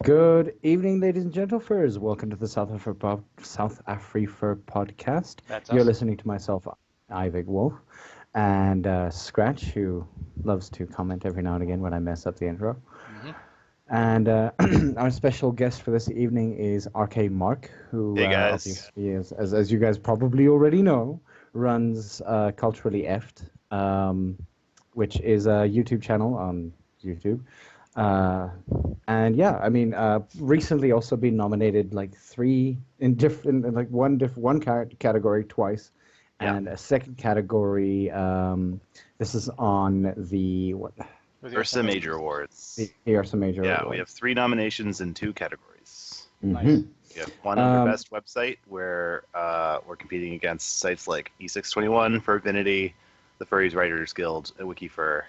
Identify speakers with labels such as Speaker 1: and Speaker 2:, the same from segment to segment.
Speaker 1: Good evening, ladies and gentlemen. Welcome to the south-afrifur podcast.
Speaker 2: That's
Speaker 1: You're
Speaker 2: us.
Speaker 1: listening to myself, Ivig Wolf, and Scratch, who loves to comment every now and again when I mess up the intro.
Speaker 2: Hmm.
Speaker 1: And our special guest for this evening is Arrkay Mark, who
Speaker 3: Hey guys.
Speaker 1: obviously, as you guys probably already know, runs Culturally Effed, which is a YouTube channel on YouTube. And yeah, I mean, recently also been nominated like three in different, in, like one category twice,
Speaker 3: Yeah.
Speaker 1: and a second category. This is on the what?
Speaker 2: With your
Speaker 3: Ursa Major Awards.
Speaker 1: The Ursa Major
Speaker 3: Yeah,
Speaker 1: Award.
Speaker 3: we have 3 nominations in 2 categories.
Speaker 2: Nice.
Speaker 1: Mhm.
Speaker 3: We have one under Best Website, where we're competing against sites like E621, Furfinity, the Furries Writers Guild, WikiFur,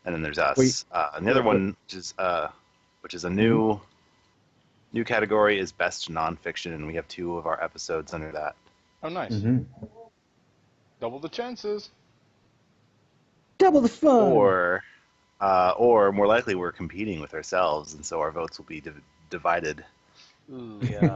Speaker 3: and then there's us. And the other one, which is a new category, is Best Nonfiction, and we have 2 of our episodes under that.
Speaker 2: Oh, nice.
Speaker 1: Mhm.
Speaker 2: Double the chances.
Speaker 1: Double the fun.
Speaker 3: Or more likely, we're competing with ourselves, and so our votes will be divided.
Speaker 2: Ooh, yeah.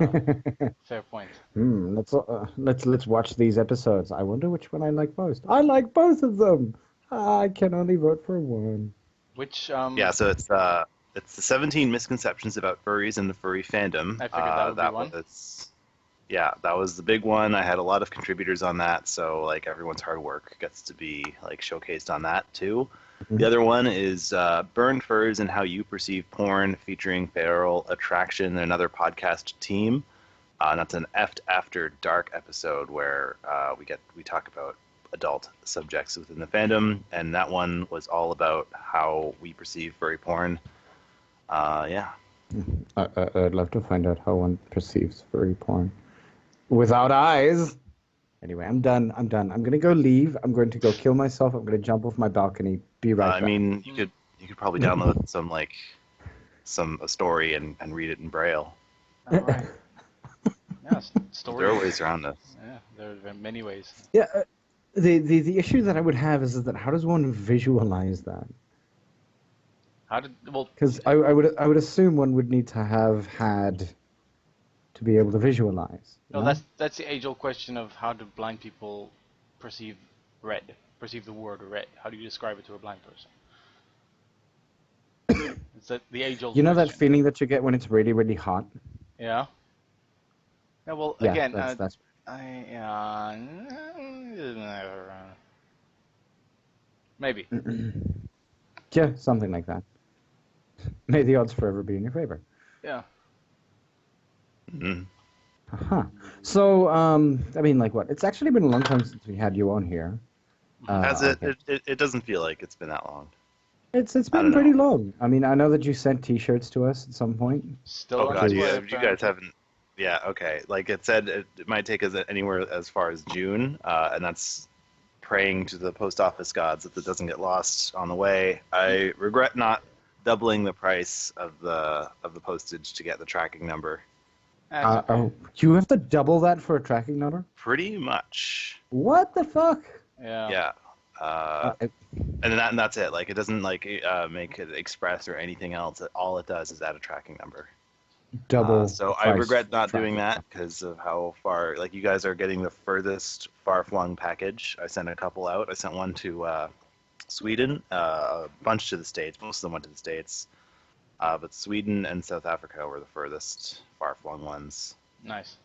Speaker 2: Fair point.
Speaker 1: Let's watch these episodes. I wonder which one I like most. I like both of them. I can only vote for one.
Speaker 2: Which
Speaker 3: Yeah, so it's the 17 misconceptions about furries and the furry fandom.
Speaker 2: I figured that would be one.
Speaker 3: That was the big one. I had a lot of contributors on that, so like everyone's hard work gets to be like showcased on that too.
Speaker 1: Mhm.
Speaker 3: The other one is Burn Furs and How You Perceive Porn, featuring Feral Attraction and another podcast team. And that's an After Dark episode where we talk about adult subjects within the fandom, and that one was all about how we perceive furry porn. Yeah.
Speaker 1: I'd love to find out how one perceives furry porn without eyes. Anyway, I'm done. I'm gonna go leave. I'm going to go kill myself. I'm gonna jump off my balcony. Be right
Speaker 3: I
Speaker 1: back.
Speaker 3: mean, you could probably download a story and read it in Braille.
Speaker 2: All right. Yeah, stories.
Speaker 3: There are ways around this.
Speaker 2: Yeah, there are many ways.
Speaker 1: Yeah. The issue that I would have is that how does one visualize that? Because I would assume one would need to have had to be able to visualize.
Speaker 2: No,
Speaker 1: no?
Speaker 2: that's the age-old question of how do blind people perceive the word red. How do you describe it to a blind person? It's the age-old.
Speaker 1: You know that
Speaker 2: question.
Speaker 1: feeling that you get when it's really, really hot?
Speaker 2: Yeah. Yeah. Well,
Speaker 1: Yeah,
Speaker 2: again,
Speaker 1: that's
Speaker 2: maybe.
Speaker 1: yeah, something like that. May the odds forever be in your favor.
Speaker 2: Yeah.
Speaker 3: Mhm.
Speaker 1: Uh-huh. So, I mean, like what? It's actually been a long time since we had you on here. Okay.
Speaker 3: It doesn't feel like it's been that long.
Speaker 1: It's
Speaker 3: I
Speaker 1: been
Speaker 3: don't
Speaker 1: pretty
Speaker 3: know.
Speaker 1: long. I mean, I know that you sent T-shirts to us at some point.
Speaker 2: Still
Speaker 3: Oh
Speaker 2: on
Speaker 3: god,
Speaker 2: its way,
Speaker 3: you
Speaker 2: apparently.
Speaker 3: guys haven't. Yeah, okay. Like it said, it might take us anywhere as far as June, and that's praying to the post office gods that it doesn't get lost on the way. I regret not doubling the price of the postage to get the tracking number.
Speaker 2: That's okay.
Speaker 1: You have to double that for a tracking number?
Speaker 3: Pretty much.
Speaker 1: What the fuck?
Speaker 2: Yeah.
Speaker 3: Yeah.
Speaker 1: Uh,
Speaker 3: And that's it. Like it doesn't like make it express or anything else. All it does is add a tracking number.
Speaker 1: double.
Speaker 3: So
Speaker 1: the
Speaker 3: I
Speaker 1: price
Speaker 3: regret
Speaker 1: for
Speaker 3: not
Speaker 1: tracking.
Speaker 3: doing that because of how far. Like you guys are getting the furthest far-flung package. I sent a couple out. I sent one to Sweden, a bunch to the States. Most of them went to the States, but Sweden and South Africa were the furthest far-flung ones.
Speaker 2: Nice.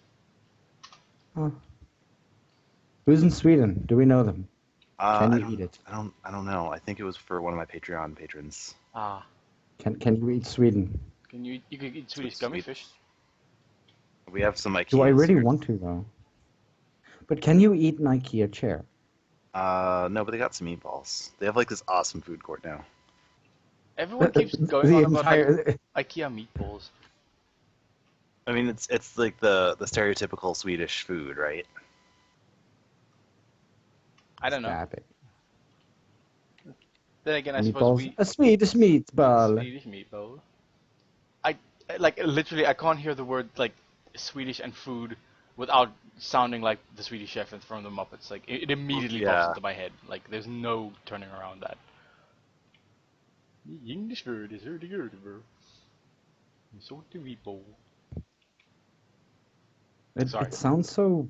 Speaker 1: Huh. Who's in Sweden? Do we know them? Can you eat it?
Speaker 3: I don't know. I think it was for one of my Patreon patrons.
Speaker 2: Ah.
Speaker 1: Can you eat Sweden?
Speaker 2: You could eat Swedish gummy fish.
Speaker 3: We have some IKEA.
Speaker 1: Do I really want to though? But can you eat an IKEA chair?
Speaker 3: No, but they got some meatballs. They have like this awesome food court now.
Speaker 2: Everyone keeps going
Speaker 1: The
Speaker 2: on about
Speaker 1: entire-
Speaker 2: like, IKEA meatballs.
Speaker 3: I mean, it's like the stereotypical Swedish food, right?
Speaker 2: I don't know.
Speaker 1: Stop it.
Speaker 2: Then again, I suppose
Speaker 1: Meatballs? A Swedish meatball.
Speaker 2: Swedish meatball. I like literally I can't hear the word like Swedish and food without sounding like the Swedish chef from the Muppets. Like it immediately
Speaker 3: Yeah.
Speaker 2: pops into my head. Like there's no turning around that. English word is hurdy-gurdy, bro. So people.
Speaker 1: It sounds so.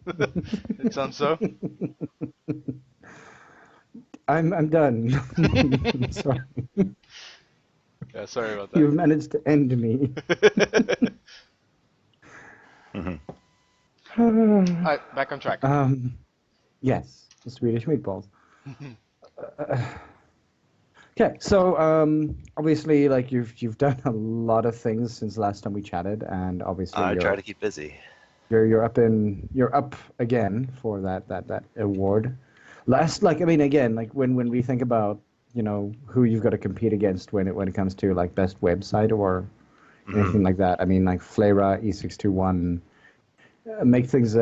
Speaker 2: It sounds so.
Speaker 1: I'm done. Sorry.
Speaker 2: Yeah, sorry about
Speaker 1: You've managed to end me.
Speaker 2: that. Alright, back on track.
Speaker 1: Yes, the Swedish meatballs. Okay, so obviously, like you've done a lot of things since the last time we chatted, and obviously
Speaker 3: I try to keep busy.
Speaker 1: you're up again for that award. Like I mean, again, like when we think about who you've got to compete against when it comes to like best website or anything like that. I mean, like Flera E621 makes things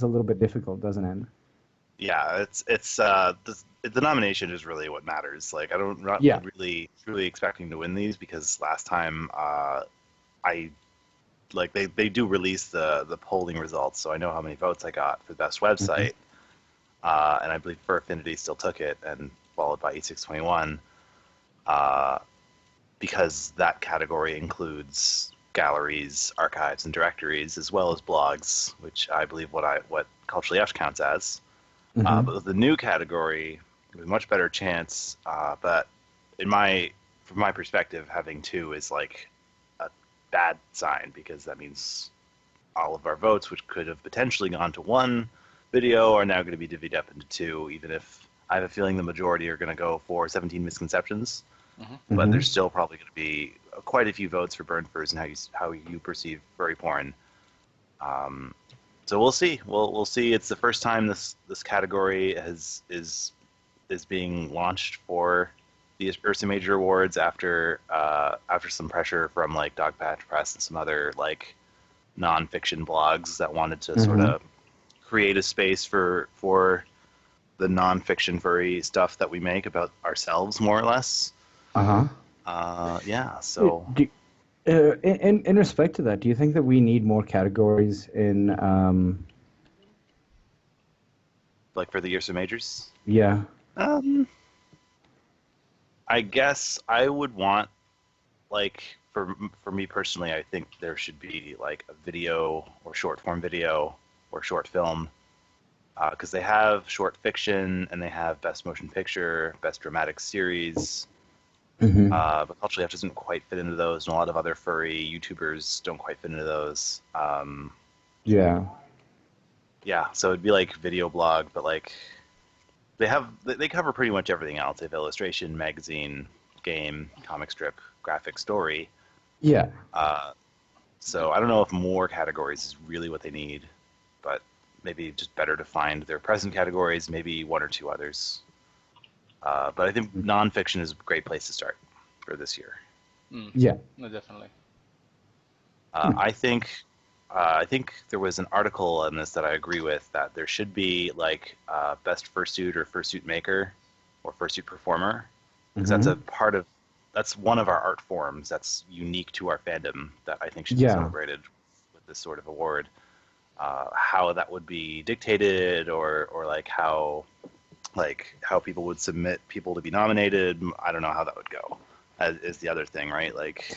Speaker 1: a little bit difficult, doesn't it?
Speaker 3: Yeah, the nomination is really what matters. Like I'm not really expecting to win these because last time I like they do release the polling results, so I know how many votes I got for the best website, and I believe Fur Affinity still took it, and followed by E621, because that category includes galleries, archives, and directories, as well as blogs, which I believe what Culturally F counts as. But with the new category, with a much better chance. But from my perspective, having two is like a bad sign because that means all of our votes, which could have potentially gone to one video, are now going to be divvied up into two. Even if I have a feeling the majority are going to go for 17 misconceptions, but there's still probably going to be quite a few votes for Burn Furs and how you perceive furry porn. So we'll see. We'll see. It's the first time this category is being launched for the Ursa Major Awards after some pressure from like Dogpatch Press and some other like nonfiction blogs that wanted to sort of create a space for the nonfiction furry stuff that we make about ourselves, more or less. Yeah. So.
Speaker 1: In respect to that, do you think that we need more categories in
Speaker 3: like for the Ursa Majors?
Speaker 1: Yeah.
Speaker 3: I guess I would want, like, for me personally, I think there should be like a video or short form video or short film, because they have short fiction and they have best motion picture, best dramatic series. But Culturally F doesn't quite fit into those, and a lot of other furry YouTubers don't quite fit into those.
Speaker 1: Yeah.
Speaker 3: So it'd be like video blog, but like they cover pretty much everything else. They have illustration, magazine, game, comic strip, graphic, story.
Speaker 1: Yeah.
Speaker 3: So I don't know if more categories is really what they need, but maybe just better to find their present categories, maybe one or two others. But I think nonfiction is a great place to start for this year.
Speaker 1: Yeah.
Speaker 2: No, definitely.
Speaker 3: I think there was an article on this that I agree with, that there should be like best fursuit or fursuit maker or fursuit performer, because that's one of our art forms that's unique to our fandom that I think should be celebrated with this sort of award. How that would be dictated, or like how people would submit people to be nominated, I don't know how that would go. Is the other thing, right? Like,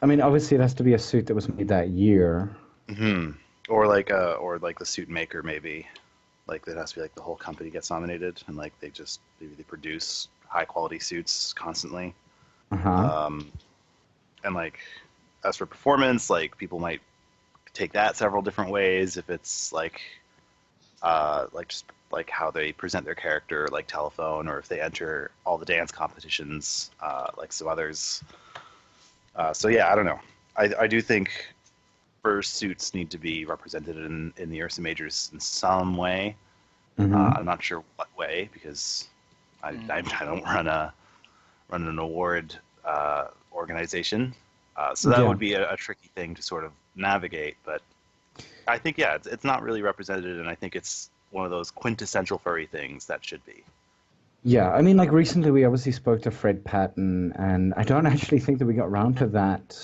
Speaker 1: I mean, obviously it has to be a suit that was made that year.
Speaker 3: Or like the suit maker, maybe. Like it has to be like the whole company gets nominated, and like they produce high quality suits constantly. And like as for performance, like people might take that several different ways. If it's like just like how they present their character, like Telephone, or if they enter all the dance competitions, like some others. So yeah, I don't know. I do think fursuits need to be represented in the Ursa Majors in some way. I'm not sure what way, because I don't run an award organization. So that would be a tricky thing to sort of navigate. But I think it's not really represented, and I think it's one of those quintessential furry things that should be.
Speaker 1: Yeah, I mean, like recently we obviously spoke to Fred Patton, and I don't actually think that we got around to that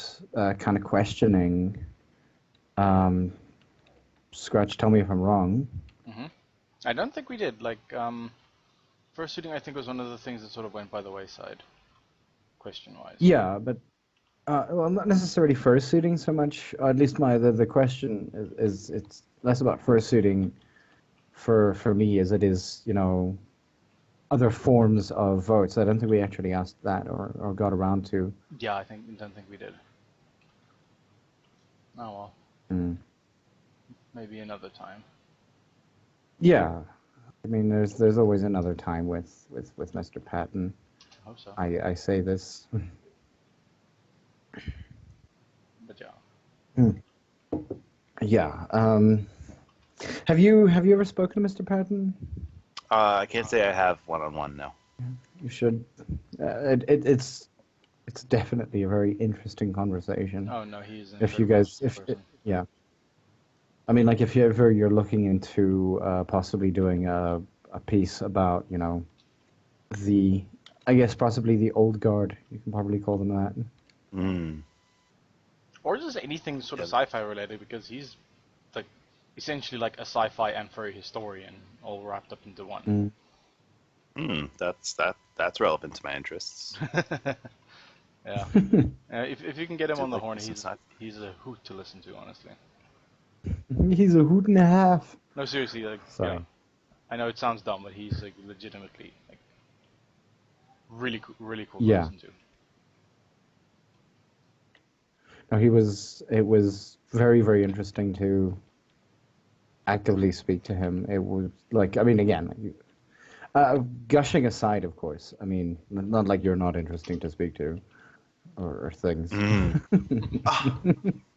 Speaker 1: kind of questioning. Scratch, tell me if I'm wrong.
Speaker 2: I don't think we did. Like, fursuiting, I think, was one of the things that sort of went by the wayside. question-wise.
Speaker 1: Yeah, but well, not necessarily fursuiting so much. At least the question is it's less about fursuiting for me as it is, other forms of votes. I don't think we actually asked that or got around to.
Speaker 2: Yeah, I don't think we did. Oh well.
Speaker 1: Mm.
Speaker 2: Maybe another time.
Speaker 1: Yeah, I mean, there's always another time with Mr. Patton.
Speaker 2: I hope so.
Speaker 1: I say this.
Speaker 2: But yeah.
Speaker 1: Mm. Yeah. Have you ever spoken to Mr. Patton?
Speaker 3: I can't say I have one-on-one, no.
Speaker 1: You should. It's definitely a very interesting conversation.
Speaker 2: Oh no, he's an
Speaker 1: If you
Speaker 2: incredible
Speaker 1: guys,
Speaker 2: person.
Speaker 1: yeah. I mean, like if you're looking into possibly doing a piece about, I guess possibly the old guard. You can probably call them that.
Speaker 3: Mm.
Speaker 2: Or just anything sort of sci-fi related, because he's like essentially like a sci-fi and furry historian, all wrapped up into one.
Speaker 3: That's relevant to my interests.
Speaker 2: Yeah. If you can get him on the horn, he's a hoot to listen to, honestly.
Speaker 1: He's a hoot and a half.
Speaker 2: No, seriously, like,
Speaker 1: Sorry.
Speaker 2: yeah. I know it sounds dumb, but he's like legitimately like really cool to listen to.
Speaker 1: No, it was very, very interesting to actively speak to him. It was like, I mean, again, gushing aside, of course. I mean, not like you're not interesting to speak to or things.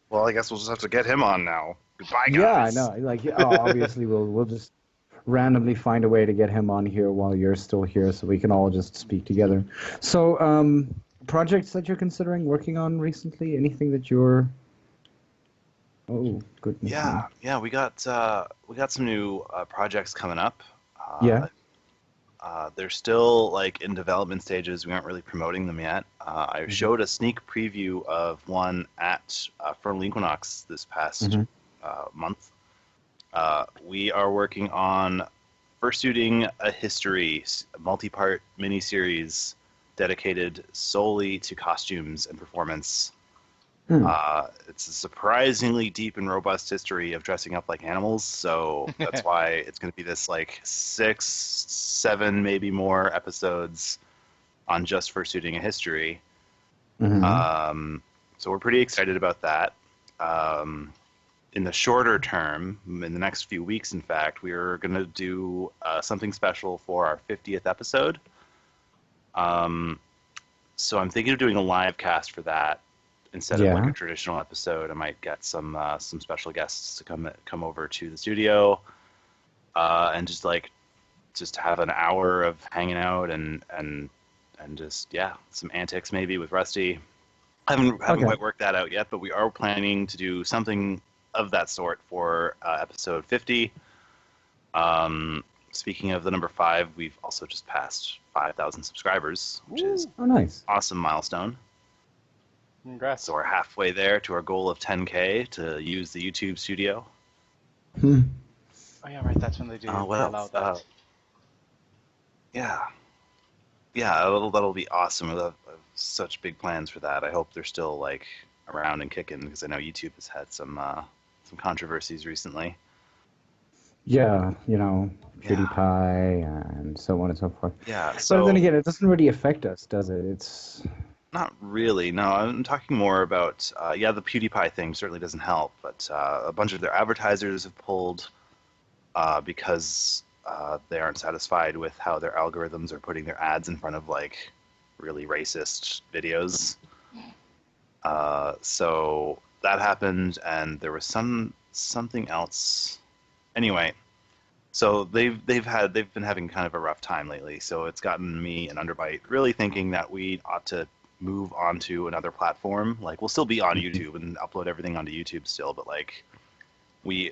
Speaker 3: Well, I guess we'll just have to get him on now. Goodbye, guys.
Speaker 1: Yeah, I know. Like, obviously, we'll just randomly find a way to get him on here while you're still here, so we can all just speak together. So, projects that you're considering working on recently? Anything that you're? Oh, goodness.
Speaker 3: Yeah. We got some new projects coming up.
Speaker 1: Yeah.
Speaker 3: They're still like in development stages. We aren't really promoting them yet. I showed a sneak preview of one at Vernal Equinox this past month. We are working on fursuiting a history, a multi-part miniseries dedicated solely to costumes and performance. It's a surprisingly deep and robust history of dressing up like animals, so that's why it's going to be this like 6, 7, maybe more episodes on just fursuiting a history. So we're pretty excited about that. In the shorter term, in the next few weeks, in fact, we are going to do something special for our 50th episode. So I'm thinking of doing a live cast for that. Instead of like a traditional episode, I might get some special guests to come over to the studio, and just have an hour of hanging out and just some antics maybe with Rusty. I haven't quite worked that out yet, but we are planning to do something of that sort for episode 50. Speaking of the number 5, we've also just passed 5,000 subscribers, which is
Speaker 1: nice.
Speaker 3: Awesome milestone.
Speaker 2: Congrats.
Speaker 3: So we're halfway there to our goal of 10K to use the YouTube studio.
Speaker 2: Oh yeah, right. That's when they do allow that.
Speaker 3: Yeah, that'll be awesome. I have such big plans for that. I hope they're still like around and kicking, because I know YouTube has had some controversies recently.
Speaker 1: Yeah, PewDiePie and so on and so forth.
Speaker 3: Yeah. So
Speaker 1: but then again, it doesn't really affect us, does it? It's
Speaker 3: not really. No, I'm talking more about the PewDiePie thing certainly doesn't help, but a bunch of their advertisers have pulled because they aren't satisfied with how their algorithms are putting their ads in front of like really racist videos. So that happened, and there was something else. Anyway, so they've been having kind of a rough time lately. So it's gotten me an underbite, really thinking that we ought to move on to another platform. Like, we'll still be on YouTube and upload everything onto YouTube still, but like we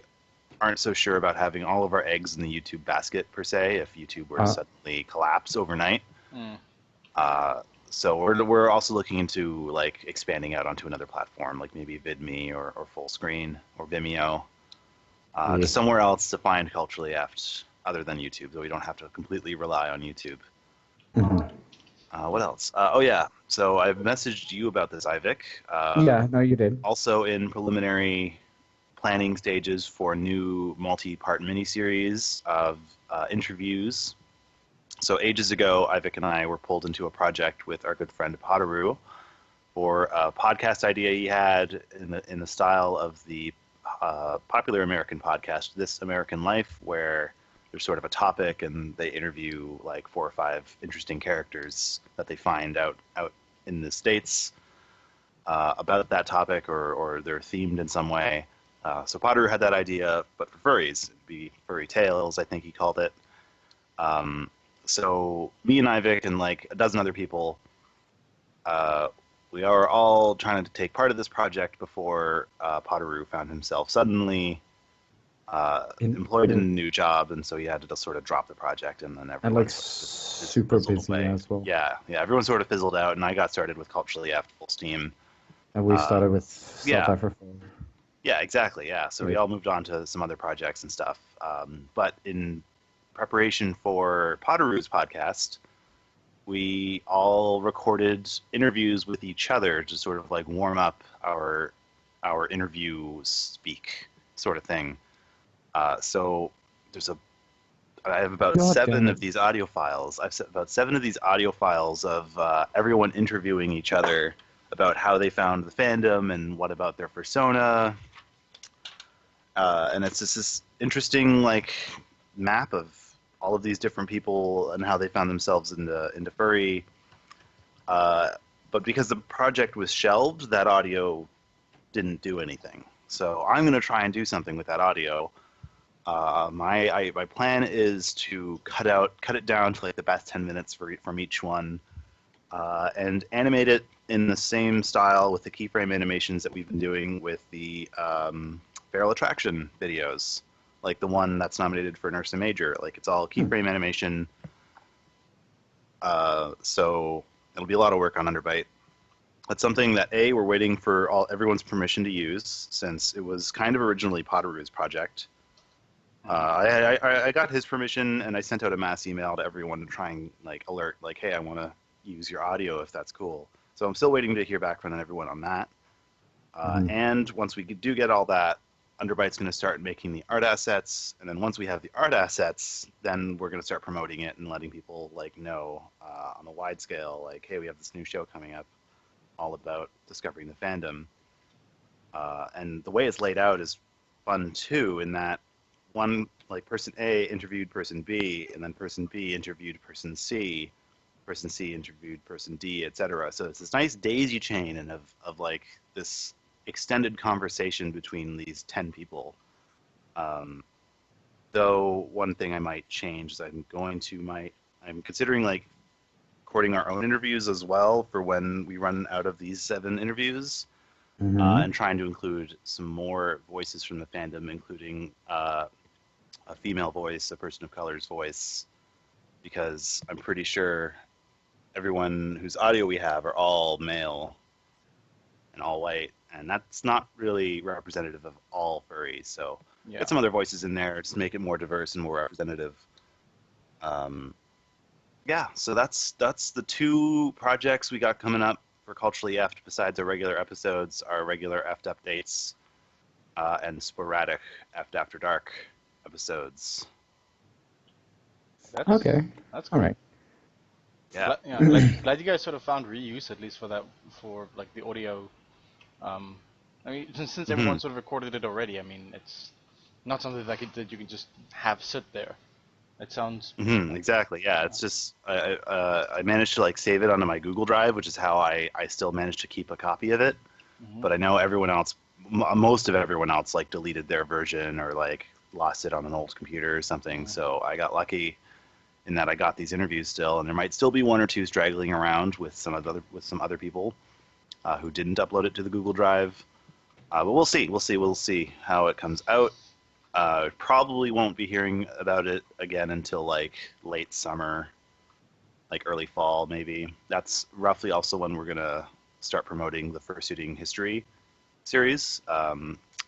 Speaker 3: aren't so sure about having all of our eggs in the YouTube basket per se if YouTube were to suddenly collapse overnight. So we're also looking into like expanding out onto another platform, like maybe VidMe or Fullscreen or Vimeo, just somewhere else to find culturally apt other than YouTube, so we don't have to completely rely on YouTube. What else? Oh yeah, so I've messaged you about this, Ivik.
Speaker 1: Yeah, no, you did.
Speaker 3: Also in preliminary planning stages for a new multi-part miniseries of interviews. So ages ago, Ivik and I were pulled into a project with our good friend Pawdcast for a podcast idea he had in the style of the popular American podcast, This American Life, where there's sort of a topic and they interview like 4 or 5 interesting characters that they find out in the States about that topic, or they're themed in some way. So Potter had that idea, but for furries, it'd be Furry Tales, I think he called it. So me and Ivik and like a dozen other people, we are all trying to take part of this project before Potteroo found himself suddenly employed in a new job, and so he had to just sort of drop the project, and then everyone
Speaker 1: And like
Speaker 3: sort of
Speaker 1: super
Speaker 3: fizzled
Speaker 1: busy
Speaker 3: away.
Speaker 1: as well.
Speaker 3: Yeah, everyone sort of fizzled out, and I got started with Culturally After full steam.
Speaker 1: And we started with
Speaker 3: yeah.
Speaker 1: south-afrifur.
Speaker 3: Yeah, exactly. Yeah, so we
Speaker 1: Yeah.
Speaker 3: all moved on to some other projects and stuff. But in preparation for Potteroo's podcast, we all recorded interviews with each other to sort of like warm up our interview speak sort of thing. So I have about
Speaker 1: God
Speaker 3: 7
Speaker 1: damn
Speaker 3: of
Speaker 1: it.
Speaker 3: these audio files. I've set about 7 of these audio files of everyone interviewing each other about how they found the fandom and what about their persona. And it's just this interesting like map of all of these different people and how they found themselves into furry. But because the project was shelved, that audio didn't do anything. So I'm going to try and do something with that audio. My plan is to cut it down to like the best 10 minutes from each one, and animate it in the same style with the keyframe animations that we've been doing with the Feral Attraction videos, like the one that's nominated for Nurse and Major. Like it's all keyframe animation. So it'll be a lot of work on Underbite. That's something that we're waiting for everyone's permission to use, since it was kind of originally Potteroo's project. I got his permission, and I sent out a mass email to everyone to try and like alert, like, hey, I want to use your audio if that's cool. So I'm still waiting to hear back from everyone on that. And once we do get all that, Underbite's going to start making the art assets, and then once we have the art assets, then we're going to start promoting it and letting people like know on a wide scale, like, hey, we have this new show coming up, all about discovering the fandom. And the way it's laid out is fun too, in that one, like, person A interviewed person B, and then person B interviewed person C interviewed person D, etc. So it's this nice daisy chain and of like this extended conversation between these 10 people. Though one thing I might change is I'm considering like recording our own interviews as well for when we run out of these 7 interviews, and trying to include some more voices from the fandom, including a female voice, a person of color's voice, because I'm pretty sure everyone whose audio we have are all male and all white, and that's not really representative of all furries. So get some other voices in there, just make it more diverse and more representative. Yeah, so that's the 2 projects we got coming up for Culturally Effed, besides our regular episodes, our regular Effed updates, and sporadic Effed After Dark episodes.
Speaker 1: Okay.
Speaker 2: That's cool.
Speaker 1: All right.
Speaker 2: Yeah. Glad you guys sort of found reuse, at least for like the audio. I mean, since everyone sort of recorded it already, I mean, it's not something that you can just have sit there. It sounds
Speaker 3: exactly. Yeah, it's just I managed to like save it onto my Google Drive, which is how I still managed to keep a copy of it. But I know everyone else, most of everyone else, like deleted their version or like lost it on an old computer or something. So I got lucky in that I got these interviews still, and there might still be 1 or 2 straggling around with some other people who didn't upload it to the Google Drive. But we'll see. We'll see how it comes out. Probably won't be hearing about it again until like late summer, like early fall maybe. That's roughly also when we're gonna start promoting the Fursuiting History series,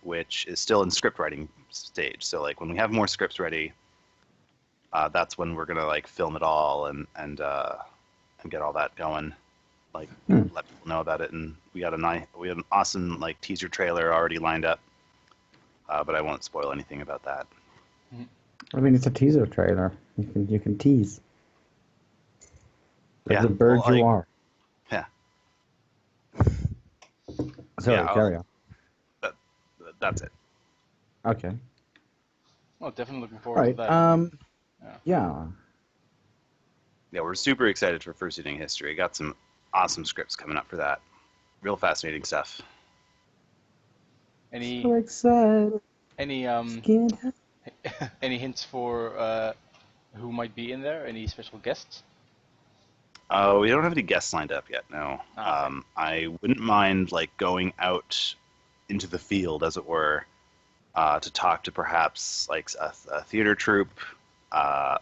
Speaker 3: which is still in script writing stage. So like when we have more scripts ready, that's when we're gonna like film it all and and get all that going. Like let people know about it, and we have an awesome like teaser trailer already lined up, but I won't spoil anything about that.
Speaker 1: I mean, it's a teaser trailer. You can tease. Like the bird you are.
Speaker 3: Yeah.
Speaker 1: Sorry, carry on.
Speaker 3: That's it.
Speaker 1: Okay.
Speaker 2: Well, definitely looking forward to that.
Speaker 1: Yeah.
Speaker 3: Yeah, we're super excited for First Eating History. Got some awesome scripts coming up for that. Real fascinating stuff.
Speaker 2: Any
Speaker 1: So excited.
Speaker 2: any any hints for who might be in there? Any special guests?
Speaker 3: We don't have any guests lined up yet. No.
Speaker 2: Okay.
Speaker 3: I wouldn't mind like going out into the field, as it were, to talk to perhaps like a theater troupe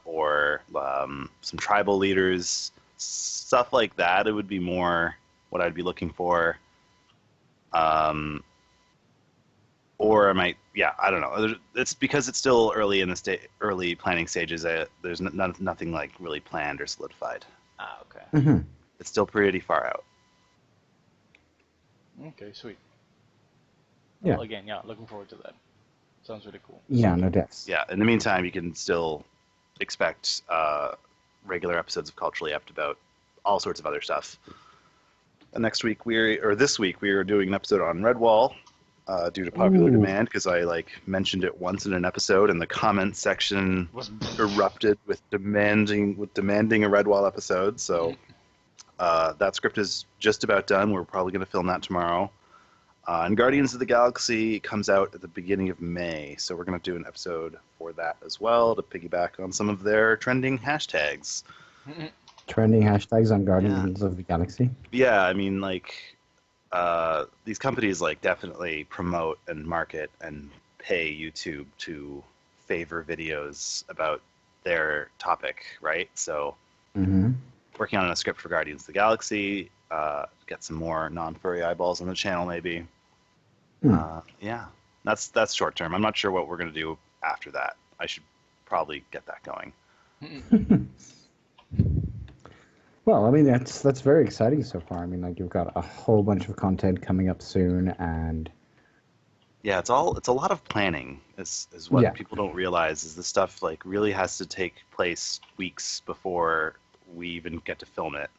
Speaker 3: or some tribal leaders, stuff like that. It would be more what I'd be looking for. Or I might, I don't know. It's because it's still early in the early planning stages. There's nothing like really planned or solidified.
Speaker 2: Okay.
Speaker 1: Mm-hmm.
Speaker 3: It's still pretty far out.
Speaker 2: Okay, sweet.
Speaker 1: Yeah.
Speaker 2: Well, again, looking forward to that. Sounds really cool.
Speaker 1: Yeah, no deaths.
Speaker 3: Yeah. In the meantime, you can still expect regular episodes of Culturally Apt about all sorts of other stuff. And this week we are doing an episode on Redwall. Due to popular demand, because I mentioned it once in an episode, and the comment section erupted with demanding a Redwall episode. So that script is just about done. We're probably going to film that tomorrow. And Guardians of the Galaxy comes out at the beginning of May, so we're going to do an episode for that as well to piggyback on some of their trending hashtags.
Speaker 1: Trending hashtags on Guardians of the Galaxy.
Speaker 3: Yeah, I mean these companies definitely promote and market and pay YouTube to favor videos about their topic, right? So working on a script for Guardians of the Galaxy, get some more non-furry eyeballs on the channel maybe. That's short term. I'm not sure what we're going to do after that. I should probably get that going.
Speaker 1: Well, I mean, that's very exciting so far. I mean, you've got a whole bunch of content coming up soon, and
Speaker 3: yeah, it's a lot of planning. Is what people don't realize is this stuff really has to take place weeks before we even get to film it.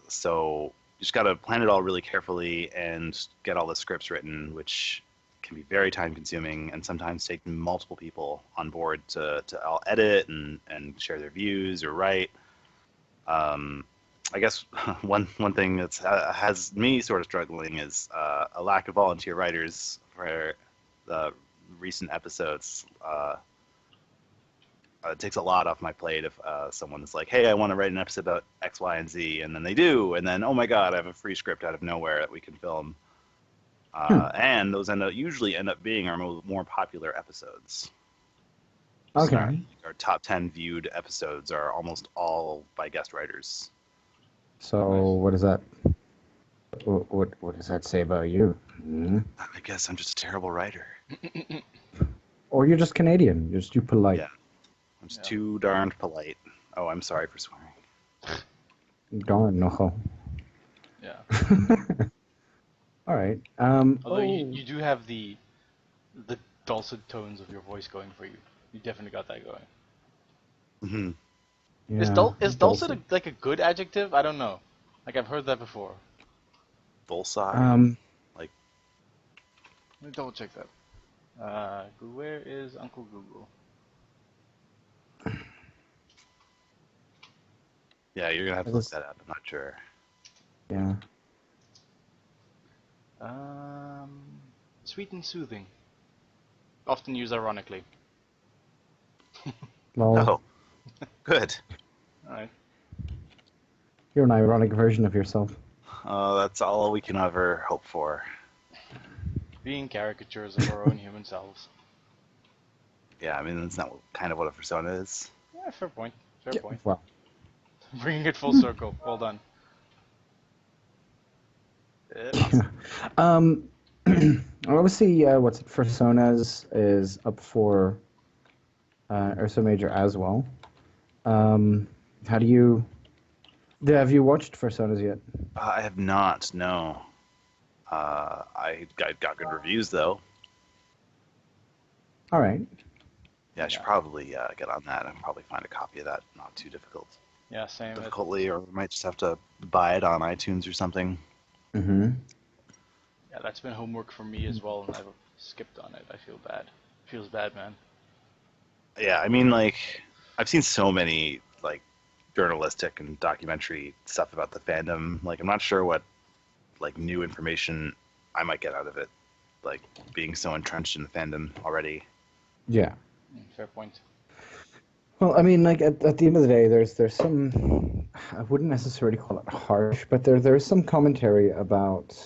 Speaker 3: So you just got to plan it all really carefully and get all the scripts written, which can be very time consuming and sometimes take multiple people on board to all edit and share their views or write. I guess one thing that has me sort of struggling is a lack of volunteer writers for the recent episodes. It takes a lot off my plate if someone's like, hey, I want to write an episode about X, Y, and Z, and then they do, and then, oh my god, I have a free script out of nowhere that we can film. And those usually end up being our more popular episodes.
Speaker 1: Okay.
Speaker 3: Our top 10 viewed episodes are almost all by guest writers.
Speaker 1: So what does that? What does that say about you?
Speaker 3: I guess I'm just a terrible writer.
Speaker 1: Or you're just Canadian. You're just too polite.
Speaker 3: Yeah, I'm just too darned polite. Oh, I'm sorry for swearing.
Speaker 1: Darn no.
Speaker 2: Yeah.
Speaker 1: All right.
Speaker 2: Although you do have the dulcet tones of your voice going for you. You definitely got that going.
Speaker 3: Mm-hmm.
Speaker 1: Yeah,
Speaker 2: Is dulcet a good adjective? I don't know. I've heard that before.
Speaker 3: Dulcet?
Speaker 2: Let me double check that. Where is Uncle Google?
Speaker 3: Yeah, you're gonna have to look that up. I'm not sure.
Speaker 1: Yeah.
Speaker 2: Sweet and soothing. Often used ironically.
Speaker 1: Well,
Speaker 3: Oh, good.
Speaker 2: Alright.
Speaker 1: You're an ironic version of yourself.
Speaker 3: That's all we can ever hope for.
Speaker 2: Being caricatures of our own human selves.
Speaker 3: Yeah, I mean, that's not kind of what a persona is.
Speaker 2: Yeah, fair point. Fair point.
Speaker 1: Well,
Speaker 2: Bringing it full circle. Well done.
Speaker 1: Obviously, what's it? Personas is up for Ursa Major as well. How do you Have you watched Personas yet?
Speaker 3: I have not. No. I got good reviews though.
Speaker 1: All right.
Speaker 3: Yeah, I should probably get on that and probably find a copy of that. Not too
Speaker 2: Yeah, same.
Speaker 3: difficultly, or we might just have to buy it on iTunes or something.
Speaker 1: Mm-hmm.
Speaker 2: Yeah, that's been homework for me as well, and I've skipped on it. I feel bad. Feels bad, man.
Speaker 3: Yeah, I mean, like, I've seen so many like journalistic and documentary stuff about the fandom. Like, I'm not sure what like new information I might get out of it. Like being so entrenched in the fandom already.
Speaker 1: Yeah.
Speaker 2: Fair point.
Speaker 1: Well, I mean, like at the end of the day, there's some, I wouldn't necessarily call it harsh, but there's some commentary about,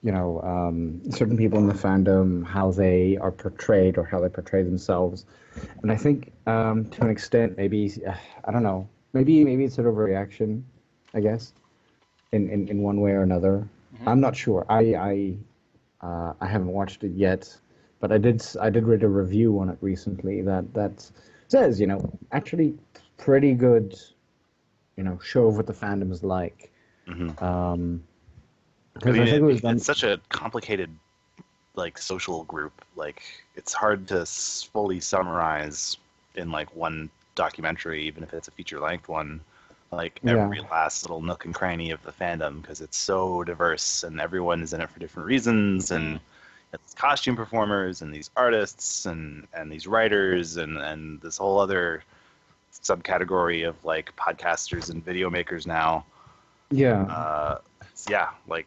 Speaker 1: certain people in the fandom, how they are portrayed or how they portray themselves, and I think to an extent, maybe I don't know, maybe it's sort of a reaction, I guess, in one way or another.
Speaker 2: Mm-hmm.
Speaker 1: I'm not sure. I haven't watched it yet. But I did read a review on it recently that says, actually pretty good, show of what the fandom is like.
Speaker 3: Mm-hmm.
Speaker 1: I
Speaker 3: mean,
Speaker 1: think it was done.
Speaker 3: It's such a complicated, like, social group. Like, it's hard to fully summarize in like one documentary, even if it's a feature-length one. Like every last little nook and cranny of the fandom, because it's so diverse and everyone is in it for different reasons and. It's costume performers and these artists and these writers and this whole other subcategory of like podcasters and video makers now.
Speaker 1: Yeah.
Speaker 3: Yeah, like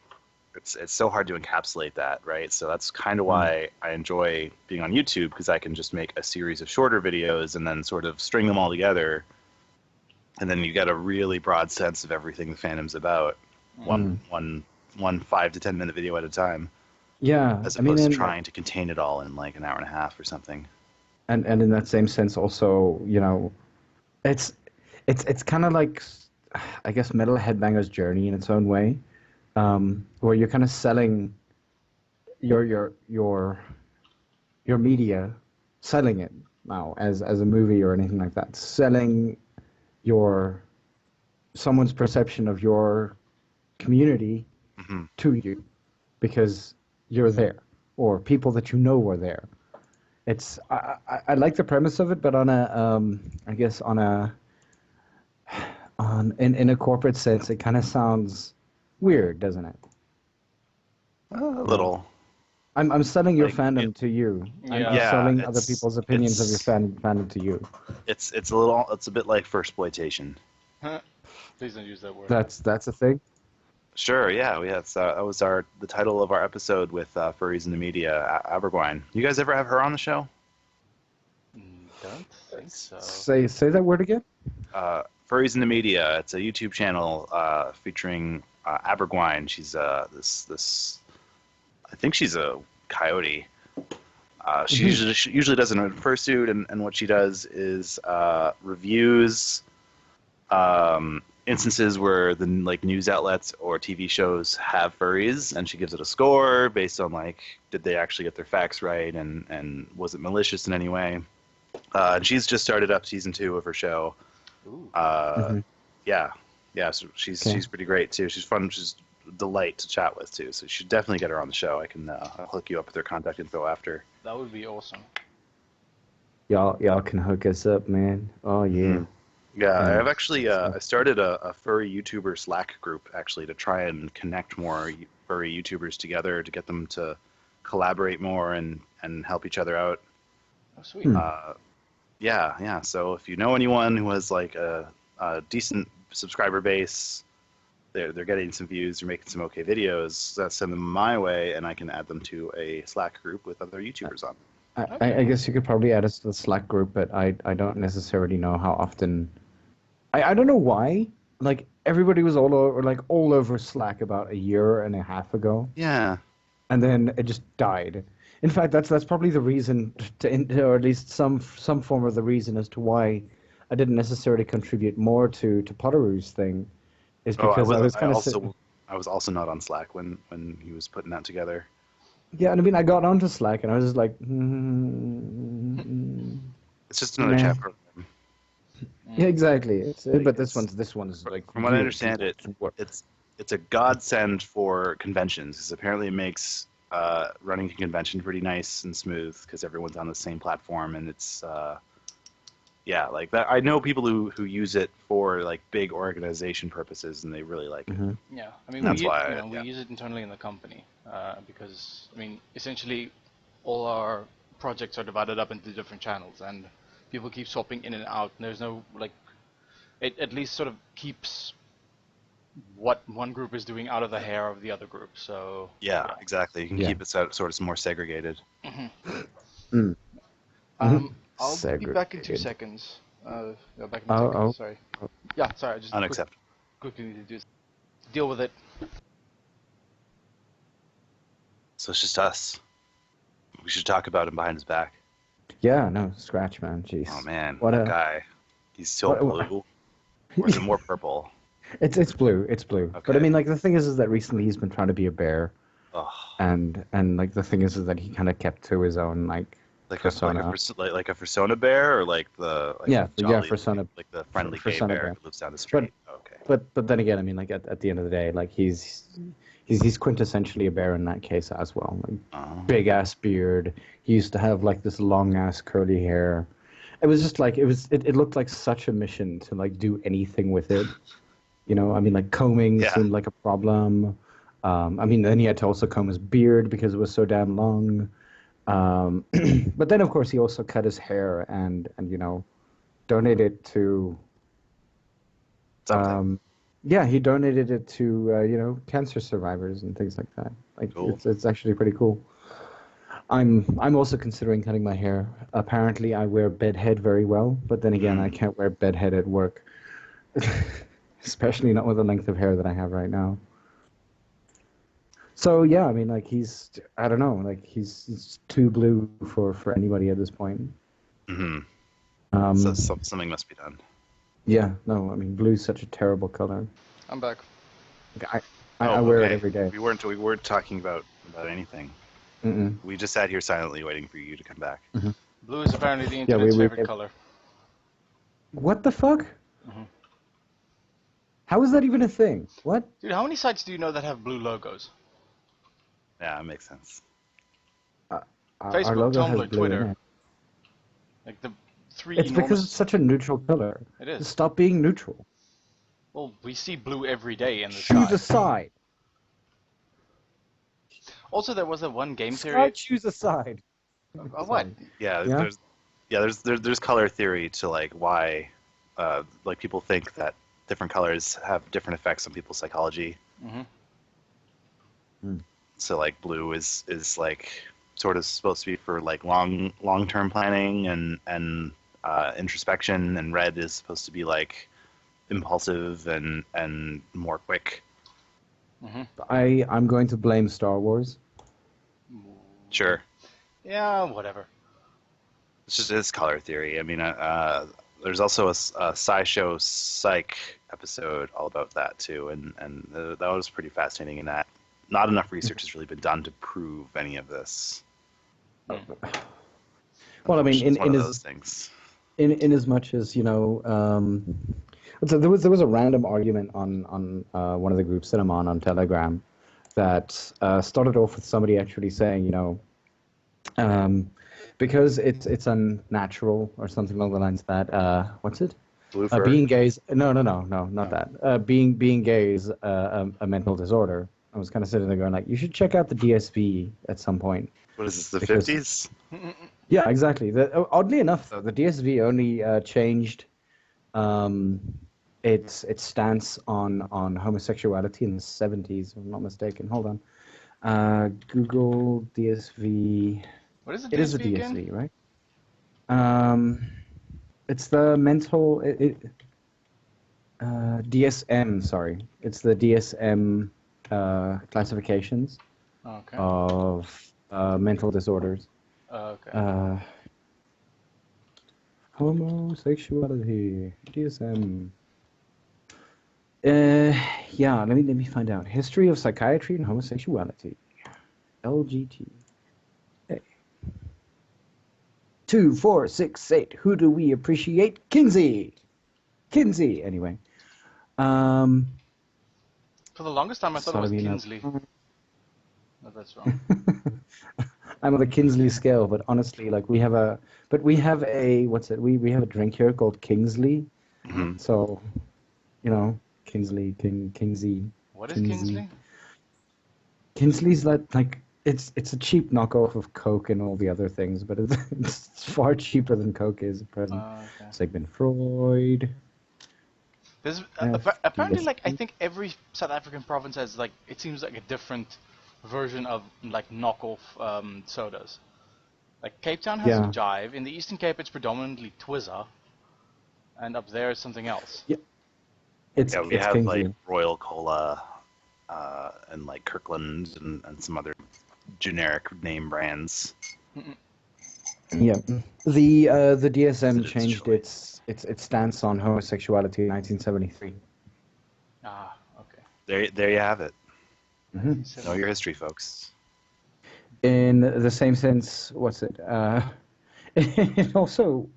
Speaker 3: it's so hard to encapsulate that, right? So that's kind of why I enjoy being on YouTube, because I can just make a series of shorter videos and then sort of string them all together, and then you get a really broad sense of everything the fandom's about. One 5 to 10 minute video at a time.
Speaker 1: Yeah,
Speaker 3: As opposed to trying to contain it all in like an hour and a half or something.
Speaker 1: And in that same sense, also, it's kind of like, I guess, Metal Headbanger's journey in its own way, where you're kind of selling your media, selling it now as a movie or anything like that, selling someone's perception of your community to you, because you're there, or people that were there. It's I like the premise of it, but on a I guess in a corporate sense, it kind of sounds weird, doesn't it?
Speaker 3: A little.
Speaker 1: I'm selling your fandom to you. I'm selling other people's opinions of your fandom to you.
Speaker 3: It's a bit like firstploitation.
Speaker 2: Please don't use that word.
Speaker 1: That's a thing.
Speaker 3: Sure, yeah, that was the title of our episode with Furries in the Media, Abergwine. You guys ever have her on the show?
Speaker 2: Don't think so.
Speaker 1: Say that word again.
Speaker 3: Furries in the Media. It's a YouTube channel featuring Abergwine. She's this. I think she's a coyote. She usually does it in a fursuit, and what she does is reviews. Instances where the like news outlets or TV shows have furries, and she gives it a score based on like, did they actually get their facts right, and was it malicious in any way? And she's just started up season 2 of her show. Yeah, so she's pretty great too. She's fun. She's a delight to chat with too. So you should definitely get her on the show. I can I'll hook you up with her contact info after.
Speaker 2: That would be awesome.
Speaker 1: Y'all can hook us up, man. Oh yeah.
Speaker 3: Yeah, I've actually I started a furry YouTuber Slack group actually to try and connect more furry YouTubers together to get them to collaborate more and help each other out.
Speaker 2: Oh, sweet.
Speaker 3: Yeah. So if you know anyone who has like a decent subscriber base, they're getting some views, they're making some okay videos, send them my way, and I can add them to a Slack group with other YouTubers on.
Speaker 1: I guess you could probably add us to the Slack group, but I don't necessarily know how often. I don't know why. Like everybody was all over Slack about a year and a half ago.
Speaker 3: Yeah.
Speaker 1: And then it just died. In fact, that's probably the reason, or at least some form of the reason as to why I didn't necessarily contribute more to Potteroo's thing, is because
Speaker 3: I was also not on Slack when he was putting that together.
Speaker 1: Yeah, and I mean, I got onto Slack and I was just like,
Speaker 3: it's just another chat program.
Speaker 1: Yeah, exactly. But this one's like.
Speaker 3: From what I
Speaker 1: really
Speaker 3: understand
Speaker 1: beautiful work.
Speaker 3: it's a godsend for conventions, because apparently it makes running a convention pretty nice and smooth because everyone's on the same platform, and it's yeah, like that. I know people who use it for like big organization purposes, and they really like it.
Speaker 1: Mhm.
Speaker 2: Yeah, I mean,
Speaker 3: That's
Speaker 2: we
Speaker 3: why,
Speaker 2: you know we
Speaker 3: yeah.
Speaker 2: use it internally in the company because I mean, essentially, all our projects are divided up into different channels, and people keep swapping in and out. And there's no like, it at least sort of keeps what one group is doing out of the hair of the other group. So
Speaker 3: Yeah, exactly. You can
Speaker 1: Yeah.
Speaker 3: keep it sort of more segregated.
Speaker 1: Mm.
Speaker 2: I'll be back in 2
Speaker 1: Segregated.
Speaker 2: seconds. Yeah, back in 2
Speaker 1: Oh,
Speaker 2: seconds. Sorry.
Speaker 1: oh.
Speaker 2: Yeah, sorry. I just
Speaker 3: Unacceptable.
Speaker 2: quickly need to deal with it.
Speaker 3: So it's just us. We should talk about him behind his back.
Speaker 1: Yeah, no, Scratch, man. Jeez.
Speaker 3: Oh man,
Speaker 1: What
Speaker 3: that
Speaker 1: a-
Speaker 3: guy. He's so
Speaker 1: what-
Speaker 3: blue. Or is it more purple?
Speaker 1: It's blue. It's blue. But I
Speaker 3: Okay.
Speaker 1: mean, like the thing is that recently he's been trying to be a bear,
Speaker 3: Oh,
Speaker 1: and like the thing is that he kind of kept to his own like persona.
Speaker 3: like a persona bear, or like the
Speaker 1: Yeah,
Speaker 3: jolly,
Speaker 1: persona.
Speaker 3: like the friendly gay
Speaker 1: persona
Speaker 3: bear
Speaker 1: bear.
Speaker 3: who lives down the street. Okay.
Speaker 1: But then again, I mean, like at the end of the day, like he's quintessentially a bear in that case as well. Like
Speaker 3: Oh.
Speaker 1: big ass beard. He used to have like this long ass curly hair. It was just like it looked like such a mission to like do anything with it. You know, I mean, like combing
Speaker 3: Yeah.
Speaker 1: seemed like a problem. I mean, then he had to also comb his beard because it was so damn long. But then, of course, he also cut his hair and you know, donated it to.
Speaker 3: Something.
Speaker 1: Yeah, he donated it to you know, cancer survivors and things like that. Like
Speaker 3: Cool.
Speaker 1: it's actually pretty cool. I'm also considering cutting my hair. Apparently, I wear bedhead very well, but then again, I can't wear bedhead at work, especially not with the length of hair that I have right now. So yeah, I mean, like I don't know, like he's too blue for anybody at this point.
Speaker 3: Hmm.
Speaker 1: Um,
Speaker 3: So something must be done.
Speaker 1: yeah, no, I mean, blue's such a terrible color.
Speaker 2: I'm back.
Speaker 1: I wear it
Speaker 3: okay.
Speaker 1: every day.
Speaker 3: We weren't talking about anything.
Speaker 1: Mm-mm.
Speaker 3: We just sat here silently waiting for you to come back.
Speaker 2: Blue is apparently the
Speaker 1: Yeah,
Speaker 2: internet's
Speaker 1: we-
Speaker 2: favorite color.
Speaker 1: What the fuck?
Speaker 2: Mhm.
Speaker 1: How is that even a thing? What?
Speaker 2: Dude, how many sites do you know that have blue logos?
Speaker 3: Yeah, it makes sense.
Speaker 1: Our
Speaker 2: Facebook,
Speaker 1: logo has
Speaker 2: Tumblr,
Speaker 1: blue in
Speaker 2: Twitter.
Speaker 1: it.
Speaker 2: Like the three
Speaker 1: It's
Speaker 2: enormous...
Speaker 1: because it's such a neutral color.
Speaker 2: It is.
Speaker 1: Stop being neutral.
Speaker 2: Well, we see blue every day in the
Speaker 1: Choose
Speaker 2: sky.
Speaker 1: a side.
Speaker 2: Also, there was that one game
Speaker 1: Sky,
Speaker 2: theory...
Speaker 1: choose a side.
Speaker 2: What?
Speaker 3: Yeah,
Speaker 1: Yeah?
Speaker 3: there's color theory to like why like people think that different colors have different effects on people's psychology.
Speaker 2: Mm-hmm.
Speaker 3: So like blue is like sort of supposed to be for like long-term planning and introspection, and red is supposed to be like impulsive and more quick.
Speaker 2: Mm-hmm.
Speaker 1: I'm going to blame Star Wars.
Speaker 3: Sure.
Speaker 2: Yeah, whatever.
Speaker 3: It's color theory. I mean, there's also a SciShow Psych episode all about that too, and that was pretty fascinating. In that, not enough research has really been done to prove any of this.
Speaker 1: Well, I mean,
Speaker 3: It's one of those things.
Speaker 1: in as much as you know, so there was a random argument on one of the groups that I'm on Telegram that started off with somebody actually saying, you know, because it's unnatural or something along the lines of that. What's it?
Speaker 3: Blue fur.
Speaker 1: Being gay is no, not that. Being gay is a mental disorder. I was kind of sitting there going like, you should check out the DSV at some point.
Speaker 3: What is this? The
Speaker 1: because-
Speaker 3: 50s?
Speaker 1: Yeah, exactly. Oddly enough, though, the DSV only changed its stance on homosexuality in the 70s, if I'm not mistaken. Hold on. Google DSV.
Speaker 2: What is
Speaker 1: It is a
Speaker 2: DSV
Speaker 1: DSV,
Speaker 2: again?
Speaker 1: right? It's the mental DSM. Sorry, it's the DSM classifications
Speaker 2: Okay.
Speaker 1: of mental disorders.
Speaker 2: Okay.
Speaker 1: Homosexuality, DSM. Yeah, let me find out. History of psychiatry and homosexuality. LGT. 2, 4, 6, 8. Who do we appreciate? Kingsley. Kingsley. Anyway.
Speaker 2: For the longest time, I thought it was Kingsley. No, that's wrong.
Speaker 1: I'm on the Kingsley scale, but honestly, like we have a what's it? We have a drink here called Kingsley.
Speaker 3: Mm-hmm.
Speaker 1: So, Kingsley, Kingsley.
Speaker 2: What is Kingsley?
Speaker 1: Kingsley's like it's a cheap knockoff of Coke and all the other things, but it's far cheaper than Coke is at present.
Speaker 2: Okay.
Speaker 1: Sigmund Freud.
Speaker 2: There's apparently like I think every South African province has like it seems like a different version of like knockoff sodas. Like Cape Town has Jive. In the Eastern Cape, it's predominantly Twizza, and up there it's something else.
Speaker 1: Yeah,
Speaker 3: we have
Speaker 1: Kingsley.
Speaker 3: like Royal Cola, and like Kirkland and some other generic name brands.
Speaker 1: Yeah, the DSM changed its stance on homosexuality in 1973.
Speaker 2: Ah, okay.
Speaker 3: There you have it.
Speaker 1: Mm-hmm.
Speaker 3: Know your history, folks.
Speaker 1: In the same sense, it also,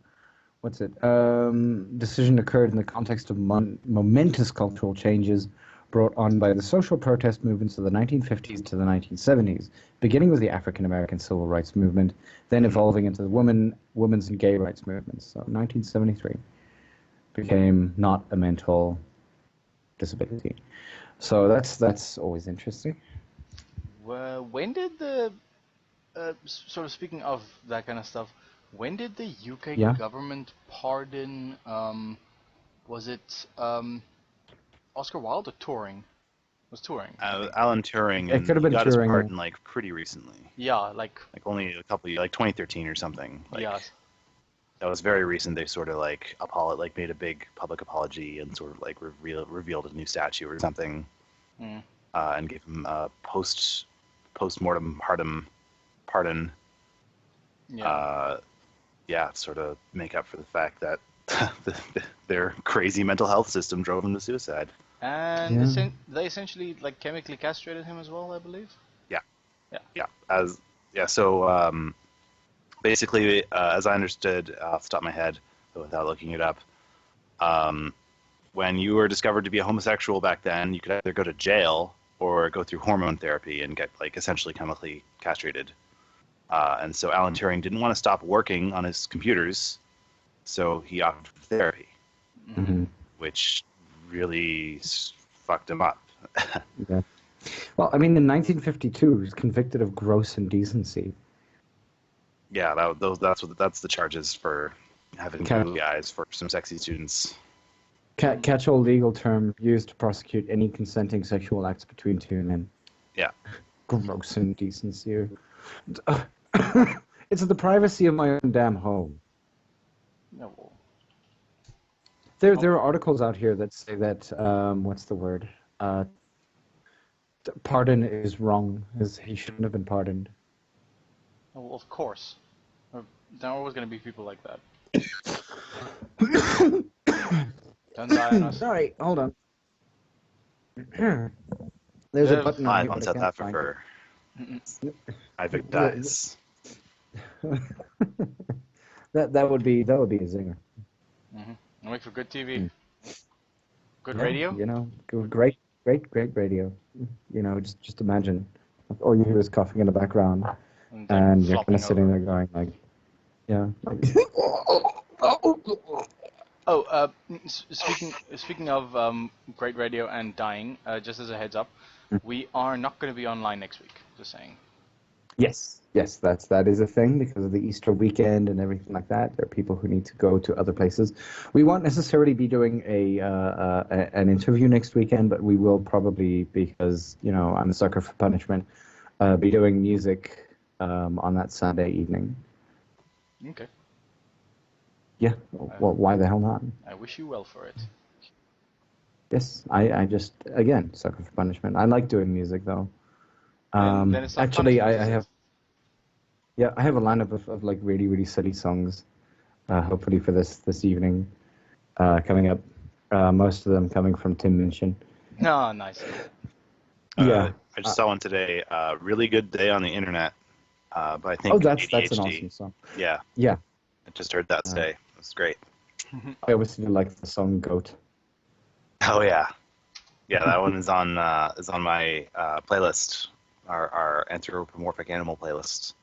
Speaker 1: decision occurred in the context of momentous cultural changes brought on by the social protest movements of the 1950s to the 1970s, beginning with the African American Civil Rights Movement, then evolving into the women's and gay rights movements. So 1973 became not a mental disability. So that's always interesting.
Speaker 2: Well, when did the sort of speaking of that kind of stuff, when did the UK government pardon? Was it Oscar Wilde or Turing? It was Turing.
Speaker 3: Alan Turing.
Speaker 1: It could have been
Speaker 3: got
Speaker 1: Turing.
Speaker 3: his pardon like pretty recently.
Speaker 2: Yeah, like
Speaker 3: only a couple, like 2013 or something. Like,
Speaker 2: yeah.
Speaker 3: That was very recent. They sort of like made a big public apology and sort of like revealed a new statue or something, and gave him a post-mortem pardon.
Speaker 2: Yeah.
Speaker 3: Sort of make up for the fact that their crazy mental health system drove him to suicide.
Speaker 2: And they essentially like chemically castrated him as well, I believe.
Speaker 3: So basically, as I understood off the top of my head, but without looking it up, when you were discovered to be a homosexual back then, you could either go to jail or go through hormone therapy and get like essentially chemically castrated. And so Alan Turing didn't want to stop working on his computers, so he opted for therapy, which really fucked him up.
Speaker 1: Yeah. Well, I mean, in 1952, he was convicted of gross indecency.
Speaker 3: Yeah, that's the charges for having googly eyes for some sexy students.
Speaker 1: Catch-all legal term used to prosecute any consenting sexual acts between two men.
Speaker 3: Yeah.
Speaker 1: Gross indecency. It's the privacy of my own damn home.
Speaker 2: No.
Speaker 1: There are articles out here that say that what's the word? Pardon is wrong. He shouldn't have been pardoned.
Speaker 2: Well, of course. There are always going to be people like that. Don't die on us.
Speaker 1: Sorry, hold on. There's a button
Speaker 3: live
Speaker 1: on
Speaker 3: on south-afrifur. Ivik dies.
Speaker 1: that would be a zinger.
Speaker 2: I'll make for good TV. Good radio.
Speaker 1: Great radio. Just imagine. All you hear is coughing in the background, and you're kind of sitting there going like, yeah.
Speaker 2: Speaking of great radio and dying, just as a heads up, we are not going to be online next week. Just saying.
Speaker 1: Yes, that is a thing because of the Easter weekend and everything like that. There are people who need to go to other places. We won't necessarily be doing an interview next weekend, but we will probably, because I'm a sucker for punishment, be doing music on that Sunday evening.
Speaker 2: Okay.
Speaker 1: Yeah. Well, why the hell not?
Speaker 2: I wish you well for it.
Speaker 1: Yes, I just again sucker for punishment. I like doing music though.
Speaker 2: Then it's not
Speaker 1: actually, I
Speaker 2: punishment,
Speaker 1: have a lineup of like really, really silly songs. Hopefully for this evening, coming up. Most of them coming from Tim Minchin.
Speaker 2: No, nice.
Speaker 3: I just saw one today. Really good day on the internet. But I think
Speaker 1: that's
Speaker 3: ADHD.
Speaker 1: an awesome song.
Speaker 3: Yeah.
Speaker 1: Yeah.
Speaker 3: I just heard that today. It's great.
Speaker 1: I obviously like the song "Goat."
Speaker 3: Oh yeah, yeah. That one is on my playlist, our anthropomorphic animal playlist.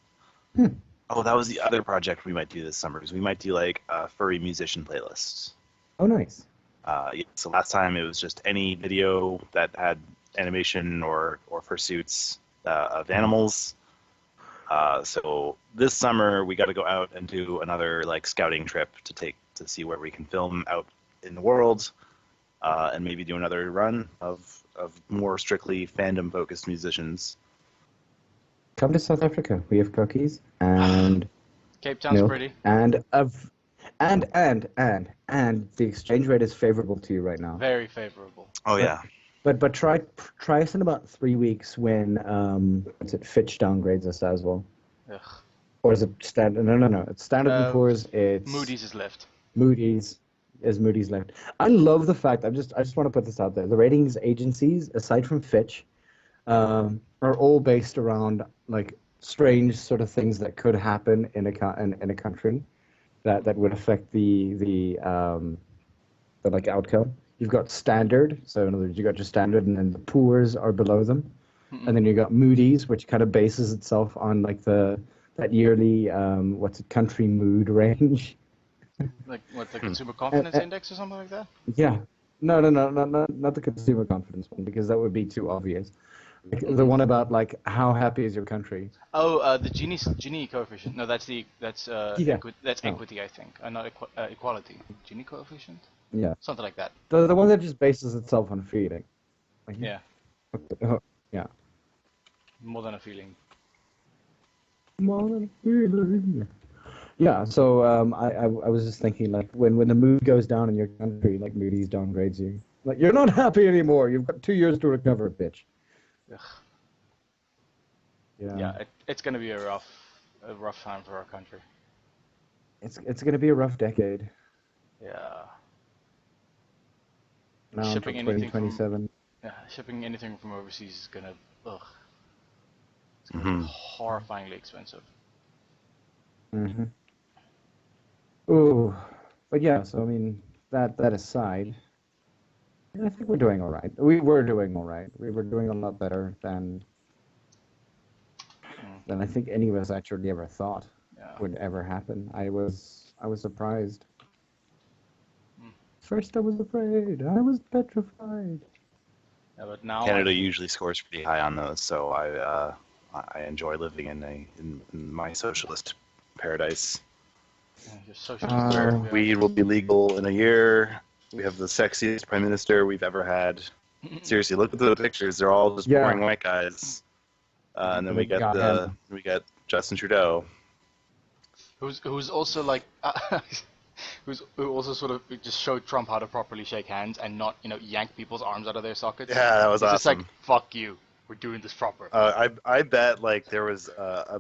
Speaker 1: Hmm.
Speaker 3: Oh, that was the other project we might do this summer. Is we might do like a furry musician playlist.
Speaker 1: Oh, nice.
Speaker 3: Yeah, so last time it was just any video that had animation or fursuits of animals. So this summer we got to go out and do another like scouting trip to see where we can film out in the world, and maybe do another run of more strictly fandom focused musicians.
Speaker 1: Come to South Africa. We have cookies and
Speaker 2: Cape Town's
Speaker 1: milk
Speaker 2: pretty.
Speaker 1: and the exchange rate is favorable to you right now.
Speaker 2: Very favorable.
Speaker 3: Oh yeah.
Speaker 1: But try us in about 3 weeks when what's it, Fitch downgrades us as well.
Speaker 2: Ugh.
Speaker 1: Or is it standard? No. It's Standard and Poor's. It's
Speaker 2: Moody's is left.
Speaker 1: Moody's left. I love the fact. I just want to put this out there. The ratings agencies, aside from Fitch, are all based around like strange sort of things that could happen in a country that would affect the like outcome. You've got Standard, so in other words, you got your Standard, and then the Poor's are below them, and then you got Moody's, which kind of bases itself on like that yearly country mood range.
Speaker 2: Like what, the consumer confidence index or something like that?
Speaker 1: Yeah, no, not the consumer confidence one, because that would be too obvious. Like, the one about like how happy is your country?
Speaker 2: Oh, the Gini coefficient. No, that's
Speaker 1: Yeah.
Speaker 2: that's equity, I think, not equality. Gini coefficient.
Speaker 1: Yeah,
Speaker 2: Something like that.
Speaker 1: the one that just bases itself on feeling. Like,
Speaker 2: Yeah.
Speaker 1: Yeah.
Speaker 2: More than a feeling.
Speaker 1: More than a feeling. Yeah, so I was just thinking, like, when the mood goes down in your country, like Moody's downgrades you, like, you're not happy anymore. You've got 2 years to recover, bitch.
Speaker 2: Ugh.
Speaker 1: Yeah.
Speaker 2: Yeah, it's gonna be a rough time for our country.
Speaker 1: It's gonna be a rough decade.
Speaker 2: Yeah.
Speaker 1: Now
Speaker 2: Shipping
Speaker 1: until
Speaker 2: anything
Speaker 1: 2027.
Speaker 2: Shipping anything from overseas is gonna it's gonna be horrifyingly expensive.
Speaker 1: Mm-hmm. Ooh, but yeah. So I mean, that aside, I think we're doing all right. We were doing all right. We were doing a lot better than I think any of us actually ever thought would ever happen. I was surprised. First, I was afraid. I was petrified.
Speaker 2: Yeah, but now
Speaker 3: Canada usually scores pretty high on those, so I enjoy living in my socialist paradise.
Speaker 2: You're socialist.
Speaker 3: Weed will be legal in a year. We have the sexiest prime minister we've ever had. Seriously, look at the pictures. They're all just boring white guys. And then we got Justin Trudeau,
Speaker 2: who's also like who also sort of just showed Trump how to properly shake hands and not yank people's arms out of their sockets.
Speaker 3: Yeah, that was
Speaker 2: awesome.
Speaker 3: Just
Speaker 2: like, fuck you, we're doing this proper.
Speaker 3: I bet like there was a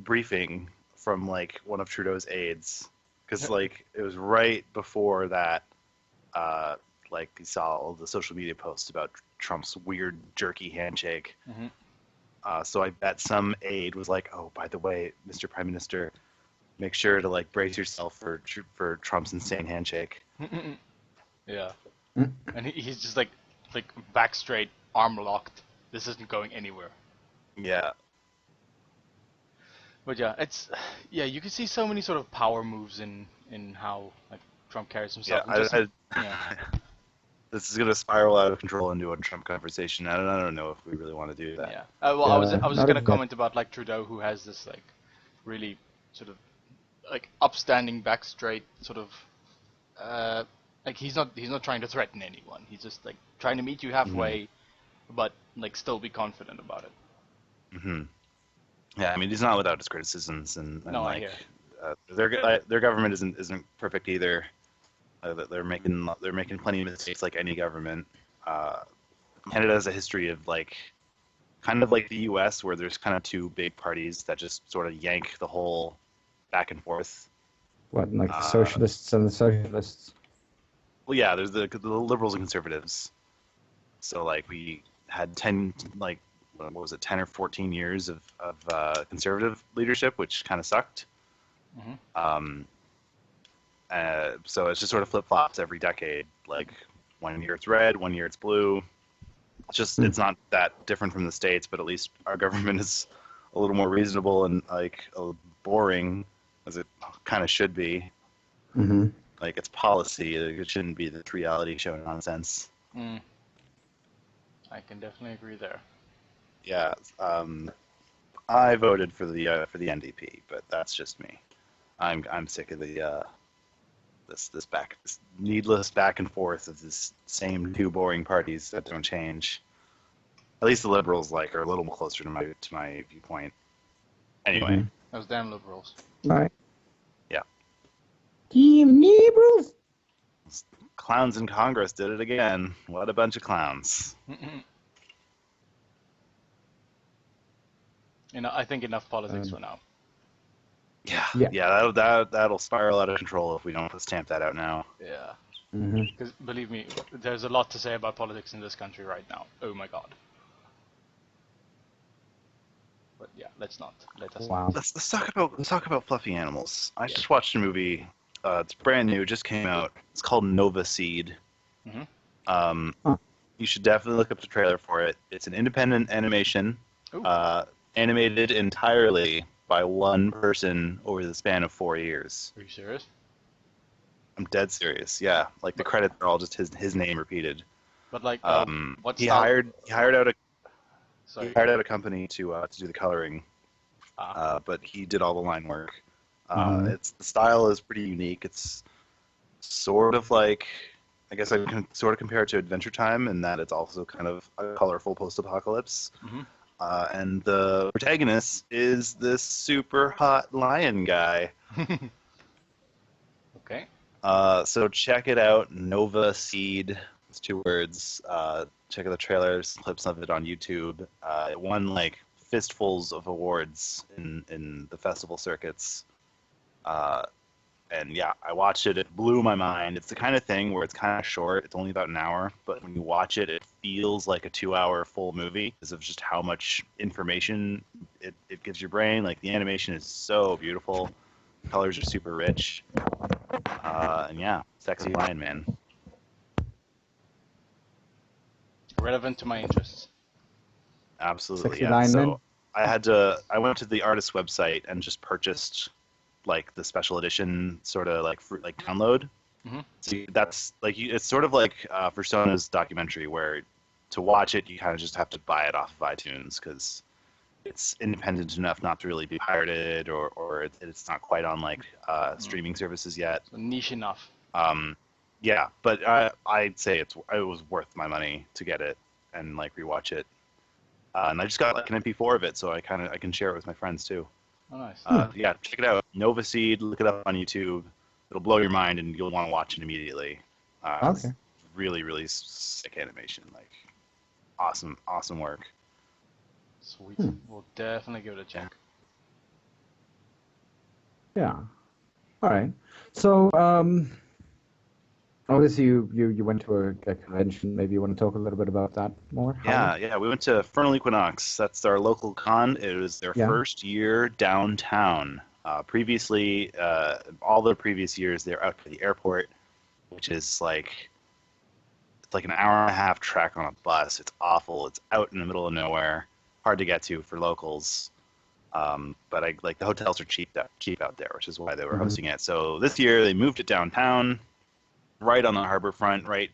Speaker 3: briefing from like one of Trudeau's aides, because like it was right before that. Like you saw all the social media posts about Trump's weird jerky handshake. So I bet some aide was like, "Oh, by the way, Mr. Prime Minister, make sure to like brace yourself for Trump's insane handshake."
Speaker 2: Yeah, and he's just like back straight, arm locked. This isn't going anywhere.
Speaker 3: Yeah.
Speaker 2: But yeah, you can see so many sort of power moves in how like Trump carries himself.
Speaker 3: Yeah, this is gonna spiral out of control into a Trump conversation. I don't know if we really want to do that.
Speaker 2: Yeah. I was just gonna comment about like Trudeau, who has this like really sort of like upstanding, back straight sort of like he's not trying to threaten anyone. He's just like trying to meet you halfway, but like still be confident about it.
Speaker 3: Yeah, I mean he's not without his criticisms, and
Speaker 2: no,
Speaker 3: like their government isn't perfect either. They're making plenty of mistakes like any government. Canada has a history of like, kind of like the U.S., where there's kind of two big parties that just sort of yank the whole back and forth.
Speaker 1: What, like the socialists and the socialists?
Speaker 3: Well, yeah, there's the liberals and conservatives. So like we had 10 or 14 years of conservative leadership, which kind of sucked. So it's just sort of flip-flops every decade. Like, 1 year it's red, 1 year it's blue. It's just, it's not that different from the States, but at least our government is a little more reasonable and, like, boring, as it kind of should be.
Speaker 1: Mm-hmm.
Speaker 3: Like, it's policy. It shouldn't be this reality show nonsense.
Speaker 2: I can definitely agree there.
Speaker 3: Yeah, I voted for the NDP, but that's just me. I'm sick of the this needless back and forth of this same two boring parties that don't change. At least the Liberals are a little closer to my viewpoint. Anyway,
Speaker 2: Those damn Liberals.
Speaker 1: All right.
Speaker 3: Yeah.
Speaker 1: Team Liberals.
Speaker 3: Clowns in Congress did it again. What a bunch of clowns.
Speaker 2: I think enough politics for now.
Speaker 3: Yeah. That'll spiral out of control if we don't stamp that out now.
Speaker 2: Yeah.
Speaker 1: Mm-hmm.
Speaker 2: Because believe me, there's a lot to say about politics in this country right now. Oh my god. But yeah, let's not. Let us.
Speaker 1: Wow.
Speaker 3: Let's talk about fluffy animals. I just watched a movie. It's brand new, just came out. It's called Nova Seed. You should definitely look up the trailer for it. It's an independent animation, animated entirely by one person over the span of 4 years.
Speaker 2: Are you serious?
Speaker 3: I'm dead serious. Yeah, like the credits are all just his name repeated.
Speaker 2: But like, what's
Speaker 3: he hired out a company to do the coloring, but he did all the line work. The style is pretty unique. It's sort of like, I guess I can sort of compare it to Adventure Time in that it's also kind of a colorful post-apocalypse. And the protagonist is this super hot lion guy.
Speaker 2: Okay.
Speaker 3: So check it out, Nova Seed. It's 2 words. Check out the trailers, clips of it on YouTube. It won fistfuls of awards in the festival circuits. And yeah, I watched it. It blew my mind. It's the kind of thing where it's kind of short. It's only about an hour, but when you watch it, it feels like a 2-hour full movie because of just how much information it gives your brain. Like, the animation is so beautiful. The colors are super rich. And yeah, sexy lion man.
Speaker 2: Relevant to my interests.
Speaker 3: Absolutely,
Speaker 1: Sexy
Speaker 3: yeah.
Speaker 1: lion
Speaker 3: So
Speaker 1: man?
Speaker 3: I went to the artist's website and just purchased the special edition sort of download. So that's it's sort of like Persona's documentary, where to watch it you kind of just have to buy it off of iTunes because it's independent enough not to really be pirated, or it's not quite on streaming services yet.
Speaker 2: So niche enough.
Speaker 3: Yeah, but I'd say it was worth my money to get it and rewatch it. And I just got an MP4 of it, so I can share it with my friends too.
Speaker 2: Oh, nice.
Speaker 3: Yeah, check it out. Nova Seed. Look it up on YouTube. It'll blow your mind, and you'll want to watch it immediately.
Speaker 1: Okay.
Speaker 3: Really, really sick animation. Awesome work.
Speaker 2: Sweet. We'll definitely give it a check.
Speaker 1: Yeah. All right. So, obviously you went to a convention. Maybe you want to talk a little bit about that more?
Speaker 3: Yeah. We went to Vernal Equinox. That's our local con. It was their first year downtown. Previously, all the previous years, they're out to the airport, which is it's like an hour and a half trek on a bus. It's awful. It's out in the middle of nowhere, hard to get to for locals. But the hotels are cheap out there, which is why they were hosting it. So this year they moved it downtown, right on the harbor front, right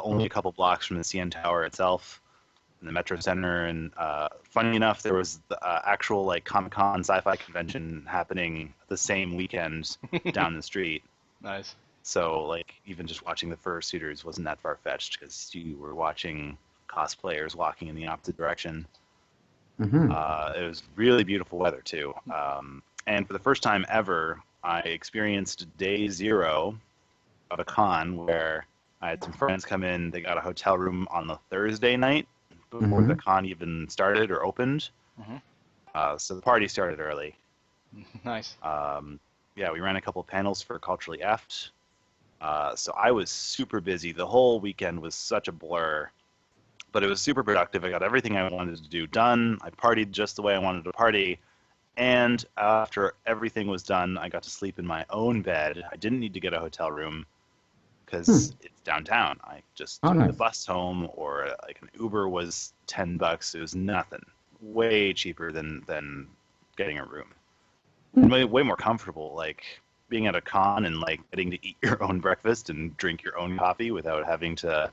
Speaker 3: only a couple blocks from the CN Tower itself, in the Metro Center. And funny enough, there was the actual Comic-Con sci-fi convention happening the same weekend down the street.
Speaker 2: Nice.
Speaker 3: So even just watching the fursuiters wasn't that far-fetched because you were watching cosplayers walking in the opposite direction. It was really beautiful weather too. And for the first time ever, I experienced day 0 of a con where I had some friends come in. They got a hotel room on the Thursday night before the con even started or opened. So the party started early.
Speaker 2: Nice.
Speaker 3: Yeah, we ran a couple panels for Culturally Effed. So I was super busy. The whole weekend was such a blur. But it was super productive. I got everything I wanted to do done. I partied just the way I wanted to party. And after everything was done, I got to sleep in my own bed. I didn't need to get a hotel room because it's downtown. I just took the bus home, or like an Uber was $10. It was nothing. Way cheaper than getting a room. Way more comfortable. Like being at a con and like getting to eat your own breakfast and drink your own coffee without having to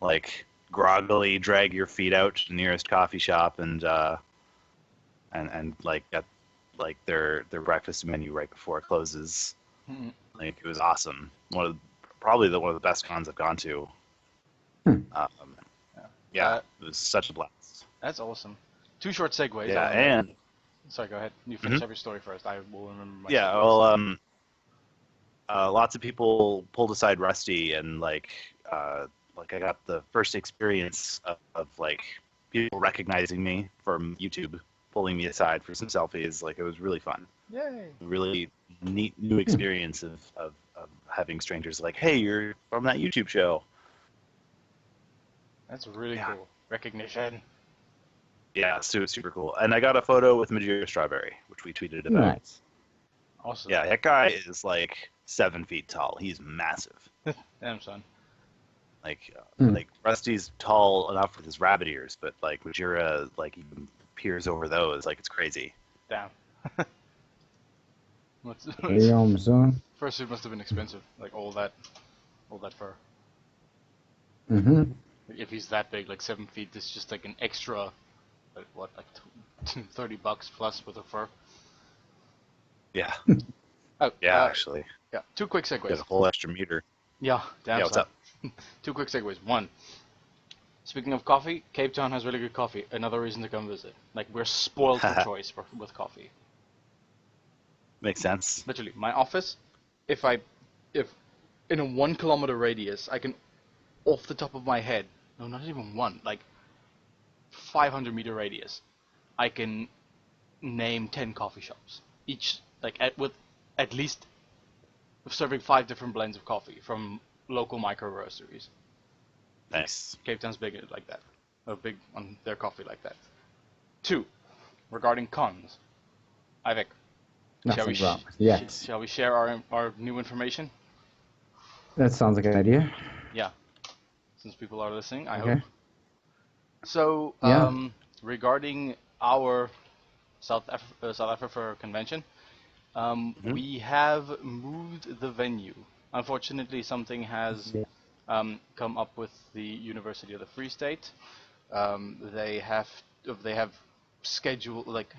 Speaker 3: like groggily drag your feet out to the nearest coffee shop and like get like their breakfast menu right before it closes. Like it was awesome. Probably one of the best cons I've gone to. It was such a blast.
Speaker 2: That's awesome. Two short segues.
Speaker 3: Yeah, and
Speaker 2: sorry, go ahead. You finish every story first. I will remember my
Speaker 3: yeah,
Speaker 2: stories.
Speaker 3: Well, lots of people pulled aside Rusty, and like I got the first experience of like people recognizing me from YouTube, pulling me aside for some selfies. Like it was really fun.
Speaker 2: Yay!
Speaker 3: Really neat new experience of having strangers like, hey, you're from that YouTube show.
Speaker 2: That's really cool. Recognition.
Speaker 3: Yeah, super cool. And I got a photo with Majira Strawberry, which we tweeted about.
Speaker 1: Nice.
Speaker 2: Awesome.
Speaker 3: Yeah, that guy is like 7 feet tall. He's massive.
Speaker 2: Damn, son.
Speaker 3: Like Rusty's tall enough with his rabbit ears, but like Majira, like he peers over those, like it's crazy.
Speaker 2: Damn.
Speaker 1: Son.
Speaker 2: First, it must have been expensive, like all that fur.
Speaker 1: Mm-hmm.
Speaker 2: If he's that big, like 7 feet, it's just like an extra, like what, like $30 plus with the fur.
Speaker 3: Yeah.
Speaker 2: Oh,
Speaker 3: yeah, actually.
Speaker 2: Yeah. Two quick segues.
Speaker 3: Got a whole extra meter.
Speaker 2: Yeah. Damn.
Speaker 3: Yeah, what's up?
Speaker 2: Two quick segues. One. Speaking of coffee, Cape Town has really good coffee. Another reason to come visit. Like we're spoiled for choice with coffee.
Speaker 3: Makes sense.
Speaker 2: Literally, my office. If in a 1 kilometer radius, I can, off the top of my head, no, not even one, like 500-meter radius, I can name 10 coffee shops. Each with at least serving 5 different blends of coffee from local micro roasteries.
Speaker 3: Nice.
Speaker 2: Cape Town's big like that. Or big on their coffee like that. 2, regarding cons. Ivek,
Speaker 1: Nothing wrong. Yes.
Speaker 2: Shall we share our new information?
Speaker 1: That sounds like an idea.
Speaker 2: Yeah. Since people are listening, I
Speaker 1: Okay.
Speaker 2: hope. So, regarding our south-afrifur convention, we have moved the venue. Unfortunately, something has come up with the University of the Free State. They have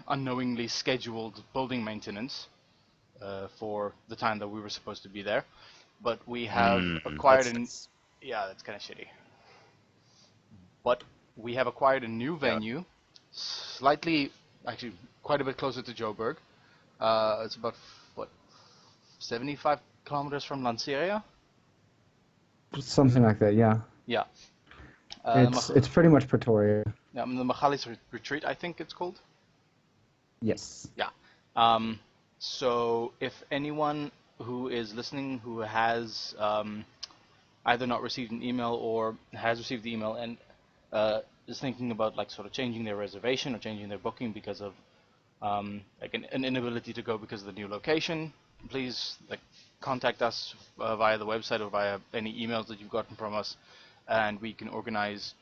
Speaker 2: unknowingly scheduled building maintenance for the time that we were supposed to be there, but we have acquired that's kind of shitty. But we have acquired a new venue, actually quite a bit closer to Joburg. It's about 75 kilometers from Lanseria.
Speaker 1: Something like that, yeah.
Speaker 2: Yeah.
Speaker 1: It's pretty much Pretoria.
Speaker 2: Yeah, the Magali's Retreat, I think it's called.
Speaker 1: Yes.
Speaker 2: Yeah. So if anyone who is listening who has either not received an email or has received the email and is thinking about like sort of changing their reservation or changing their booking because of like an inability to go because of the new location, please contact us via the website or via any emails that you've gotten from us, and we can organize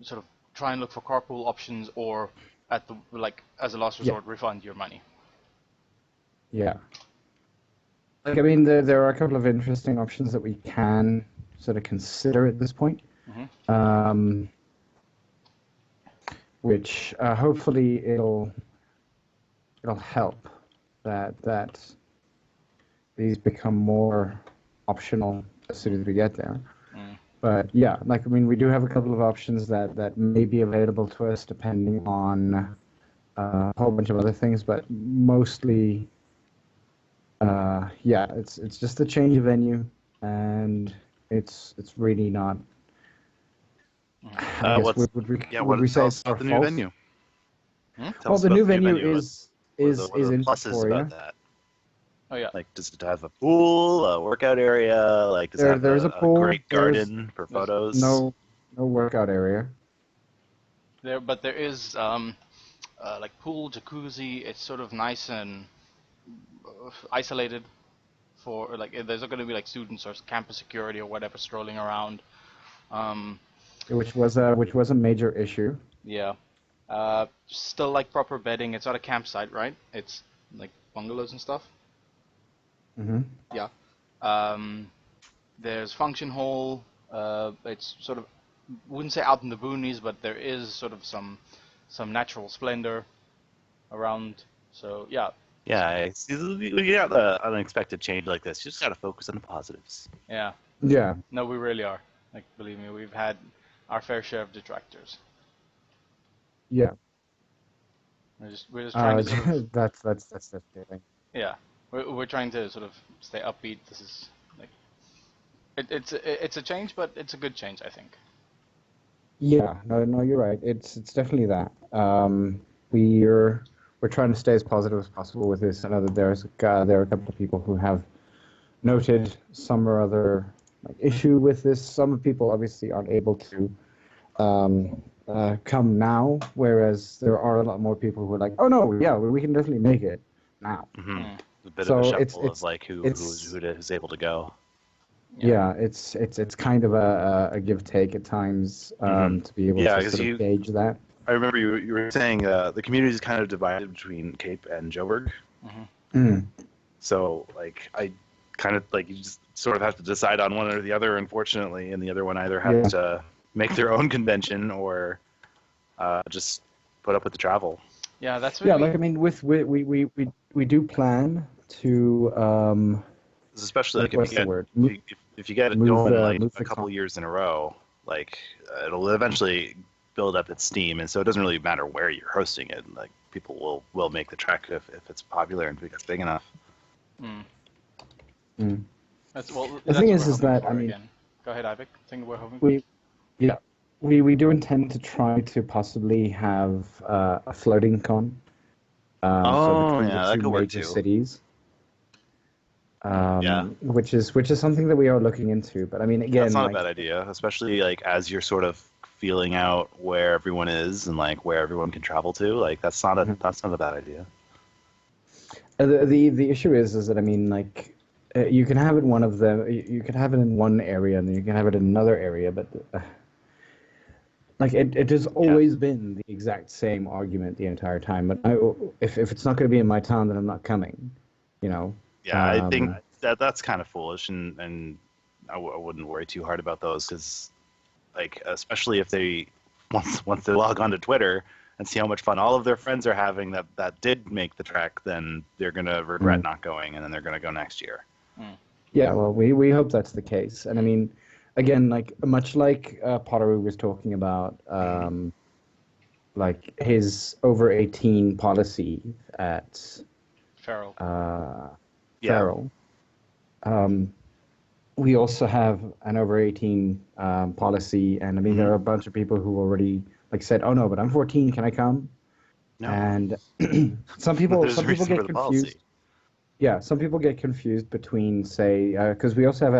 Speaker 2: sort of try and look for carpool options, or at the as a last resort refund your money.
Speaker 1: Yeah. I mean, there are a couple of interesting options that we can sort of consider at this point, which hopefully it'll help that these become more optional as soon as we get there. But yeah, we do have a couple of options that may be available to us depending on a whole bunch of other things, but mostly, it's just a change of venue, and it's really not. Would we say it's our
Speaker 3: the new
Speaker 1: fault?
Speaker 3: venue?
Speaker 1: Well, the new venue is in
Speaker 3: pluses
Speaker 1: Pretoria.
Speaker 3: about that?
Speaker 2: Oh yeah.
Speaker 3: Like, does it have a pool, a workout area? Like, does it have
Speaker 1: there's a pool,
Speaker 3: great garden for photos?
Speaker 1: No workout area.
Speaker 2: But there is like pool, jacuzzi. It's sort of nice and isolated for like there's not going to be like students or campus security or whatever strolling around.
Speaker 1: Which was a major issue.
Speaker 2: Yeah. Still like proper bedding. It's not a campsite, right? It's like bungalows and stuff.
Speaker 1: Mm-hmm.
Speaker 2: Yeah. There's function hall. It's sort of, wouldn't say out in the boonies, but there is sort of some natural splendor around. So yeah.
Speaker 3: Yeah, we get the unexpected change like this. You just gotta focus on the positives.
Speaker 2: Yeah.
Speaker 1: Yeah.
Speaker 2: No, we really are. Like, believe me, we've had our fair share of detractors.
Speaker 1: Yeah.
Speaker 2: We're just trying to sort of,
Speaker 1: that's the thing.
Speaker 2: yeah. We're trying to sort of stay upbeat. This is like it's a change, but it's a good change, I think.
Speaker 1: Yeah, no, you're right. It's definitely that. We're trying to stay as positive as possible with this. I know that there are a couple of people who have noted some or other issue with this. Some people obviously aren't able to come now, whereas there are a lot more people who are like, oh no, yeah, we can definitely make it now.
Speaker 3: Mm-hmm. A bit
Speaker 1: So
Speaker 3: of a
Speaker 1: it's-
Speaker 3: shuffle of like who's able to go.
Speaker 1: Yeah, it's kind of a give take at times to be able
Speaker 3: Yeah,
Speaker 1: to
Speaker 3: 'cause
Speaker 1: sort of gauge that.
Speaker 3: I remember you were saying the community is kind of divided between Cape and Joburg.
Speaker 1: Mm.
Speaker 3: So like I kind of like you just sort of have to decide on one or the other, unfortunately, and the other one either has to make their own convention or just put up with the travel.
Speaker 2: Yeah, that's
Speaker 1: Yeah,
Speaker 2: really,
Speaker 1: like I mean, we do plan to
Speaker 3: Especially like
Speaker 1: what's the word?
Speaker 3: if you get it
Speaker 1: Move
Speaker 3: going
Speaker 1: the-
Speaker 3: like
Speaker 1: move
Speaker 3: a
Speaker 1: the
Speaker 3: couple
Speaker 1: con-
Speaker 3: years in a row, like it'll eventually build up its steam, and so it doesn't really matter where you're hosting it. Like people will make the trek if it's popular and if it's big enough.
Speaker 2: that's well.
Speaker 1: The
Speaker 2: that's
Speaker 1: thing
Speaker 2: what
Speaker 1: is
Speaker 2: we're hoping
Speaker 1: that,
Speaker 2: for
Speaker 1: I mean-
Speaker 2: again. Go ahead, Ivik. Thing we're hoping.
Speaker 1: we do intend to try to possibly have a floating con.
Speaker 3: Oh,
Speaker 1: between
Speaker 3: yeah,
Speaker 1: the
Speaker 3: that
Speaker 1: two
Speaker 3: could work
Speaker 1: major
Speaker 3: too.
Speaker 1: cities.
Speaker 3: Yeah.
Speaker 1: Which is something that we are looking into. But I mean, again,
Speaker 3: That's not
Speaker 1: like,
Speaker 3: a bad idea, especially like as you're sort of feeling out where everyone is and like where everyone can travel to. Like that's not a bad idea.
Speaker 1: the issue is that I mean, like, you can have it one of them. You can have it in one area, and then you can have it in another area. But like, it has always been the exact same argument the entire time. But if it's not going to be in my town, then I'm not coming. You know.
Speaker 3: Yeah, I think that's kind of foolish, and I wouldn't worry too hard about those because, like, especially if they once they log onto Twitter and see how much fun all of their friends are having that did make the trek, then they're gonna regret not going, and then they're gonna go next year.
Speaker 1: Yeah, well, we hope that's the case, and I mean, again, like much like Pottery was talking about, like his over 18 policy at
Speaker 2: Feral.
Speaker 1: Feral. We also have an over 18 policy, and I mean, there are a bunch of people who already like said, "Oh no, but I'm 14. Can I come?"
Speaker 3: No.
Speaker 1: And some people
Speaker 3: There's a reason
Speaker 1: get
Speaker 3: for the
Speaker 1: confused.
Speaker 3: policy.
Speaker 1: Yeah, some people get confused between, say, because we also have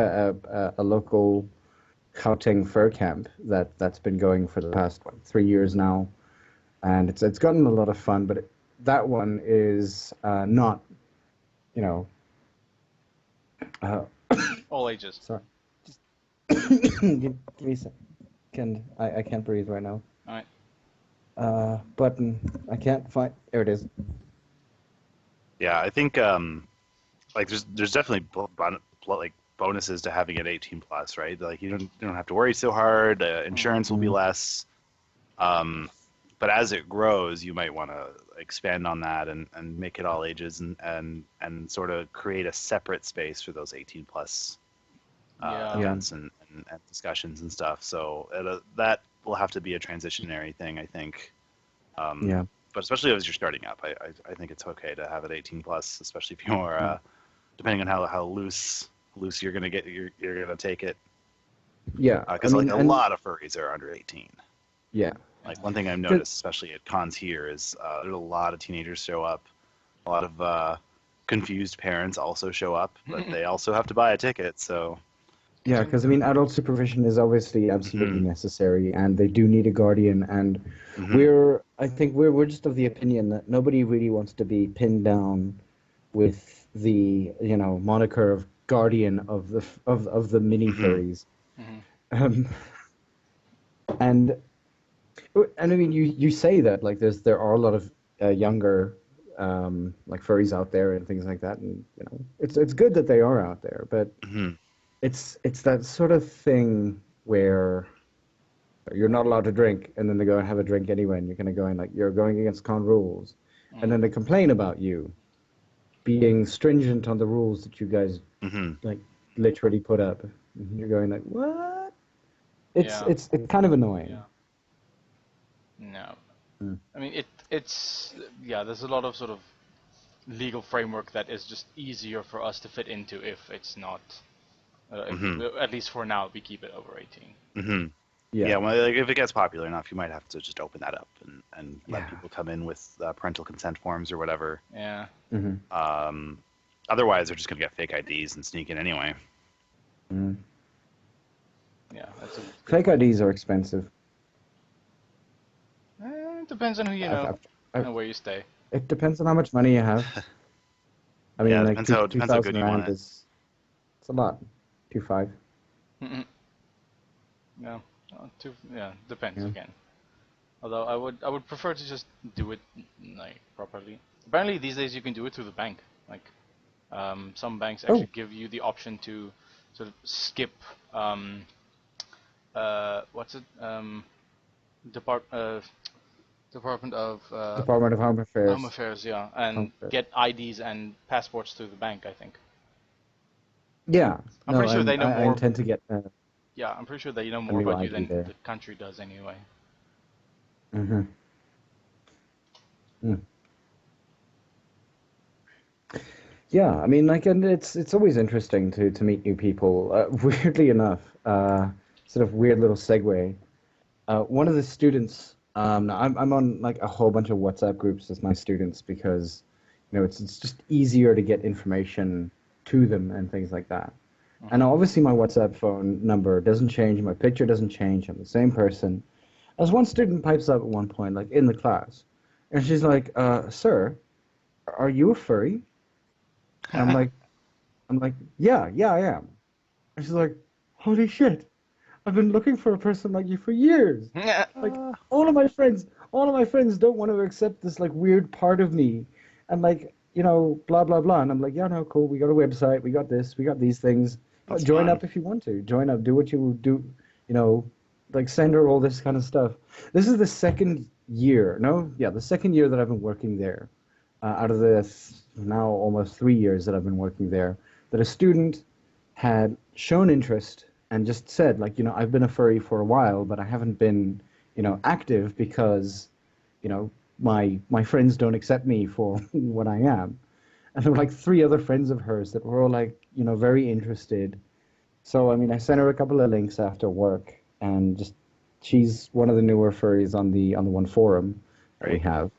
Speaker 1: a local Gauteng fur camp that's been going for the past 3 years now, and it's gotten a lot of fun. But that one is not, you know.
Speaker 2: All ages.
Speaker 1: Sorry. Just give me a second. I can't breathe right now.
Speaker 2: All right.
Speaker 1: Button. I can't find. There it is.
Speaker 3: Yeah, I think like there's definitely like bonuses to having it 18 plus, right? Like you don't have to worry so hard. Insurance will be less. But as it grows, you might want to expand on that and make it all ages and sort of create a separate space for those 18 plus events and discussions and stuff. So that will have to be a transitionary thing, I think. But especially as you're starting up, I think it's okay to have it 18 plus, especially if you're depending on how loose you're gonna get, you're gonna take it.
Speaker 1: Yeah,
Speaker 3: because like a lot of furries are under 18.
Speaker 1: Yeah.
Speaker 3: Like one thing I've noticed, especially at cons here, is there's a lot of teenagers show up. A lot of confused parents also show up, but they also have to buy a ticket. So
Speaker 1: Yeah, because I mean, adult supervision is obviously absolutely necessary, and they do need a guardian. And I think we're just of the opinion that nobody really wants to be pinned down with the moniker of guardian of the mini furries. Um, and I mean, you say that like there are a lot of younger like furries out there and things like that, and it's good that they are out there, but it's that sort of thing where you're not allowed to drink, and then they go and have a drink anyway, and you're going to go in like you're going against con rules, and then they complain about you being stringent on the rules that you guys like literally put up. And you're going like, what? It's kind of annoying.
Speaker 2: No. I mean, it's there's a lot of sort of legal framework that is just easier for us to fit into if it's not, at least for now, we keep it over 18.
Speaker 3: Yeah, well, like, if it gets popular enough, you might have to just open that up and let people come in with parental consent forms or whatever.
Speaker 2: Yeah.
Speaker 3: Otherwise, they're just going to get fake IDs and sneak in anyway.
Speaker 2: Yeah,
Speaker 1: fake IDs are expensive.
Speaker 2: It depends on who you know and where you stay.
Speaker 1: It depends on how much money you have. I mean, like
Speaker 3: depends how good you want it.
Speaker 1: It's a lot. 2.5.
Speaker 2: No, depends again. Although I would prefer to just do it like properly. Apparently these days you can do it through the bank. Like some banks actually give you the option to sort of skip Department of
Speaker 1: Home Affairs.
Speaker 2: Home Affairs, yeah, and get IDs and passports through the bank, I think.
Speaker 1: Yeah,
Speaker 2: I'm pretty sure they know more.
Speaker 1: I intend to get.
Speaker 2: Yeah, I'm pretty sure they know more about you than the country does, anyway.
Speaker 1: Yeah, I mean, like, and it's always interesting to meet new people. Weirdly enough, sort of weird little segue. One of the students, I'm on like a whole bunch of WhatsApp groups with my students because, it's just easier to get information to them and things like that. And obviously my WhatsApp phone number doesn't change, my picture doesn't change, I'm the same person. As one student pipes up at one point, like in the class, and she's like, "Sir, are you a furry?" And I'm like, yeah, I am. And she's like, "Holy shit! I've been looking for a person like you for years. Like all of my friends don't want to accept this like weird part of me, and like blah blah blah." And I'm like, "Yeah, no, cool. We got a website. We got this. We got these things. Join up if you want to. Join up. Do what you do. Like send her all this kind of stuff." This is the second year. The second year that I've been working there. Out of the now almost 3 years that I've been working there, that a student had shown interest and just said, like, I've been a furry for a while, but I haven't been, active because, my friends don't accept me for what I am. And there were like 3 other friends of hers that were all like, very interested. So, I mean, I sent her a couple of links after work, and she's one of the newer furries on the one forum that we have.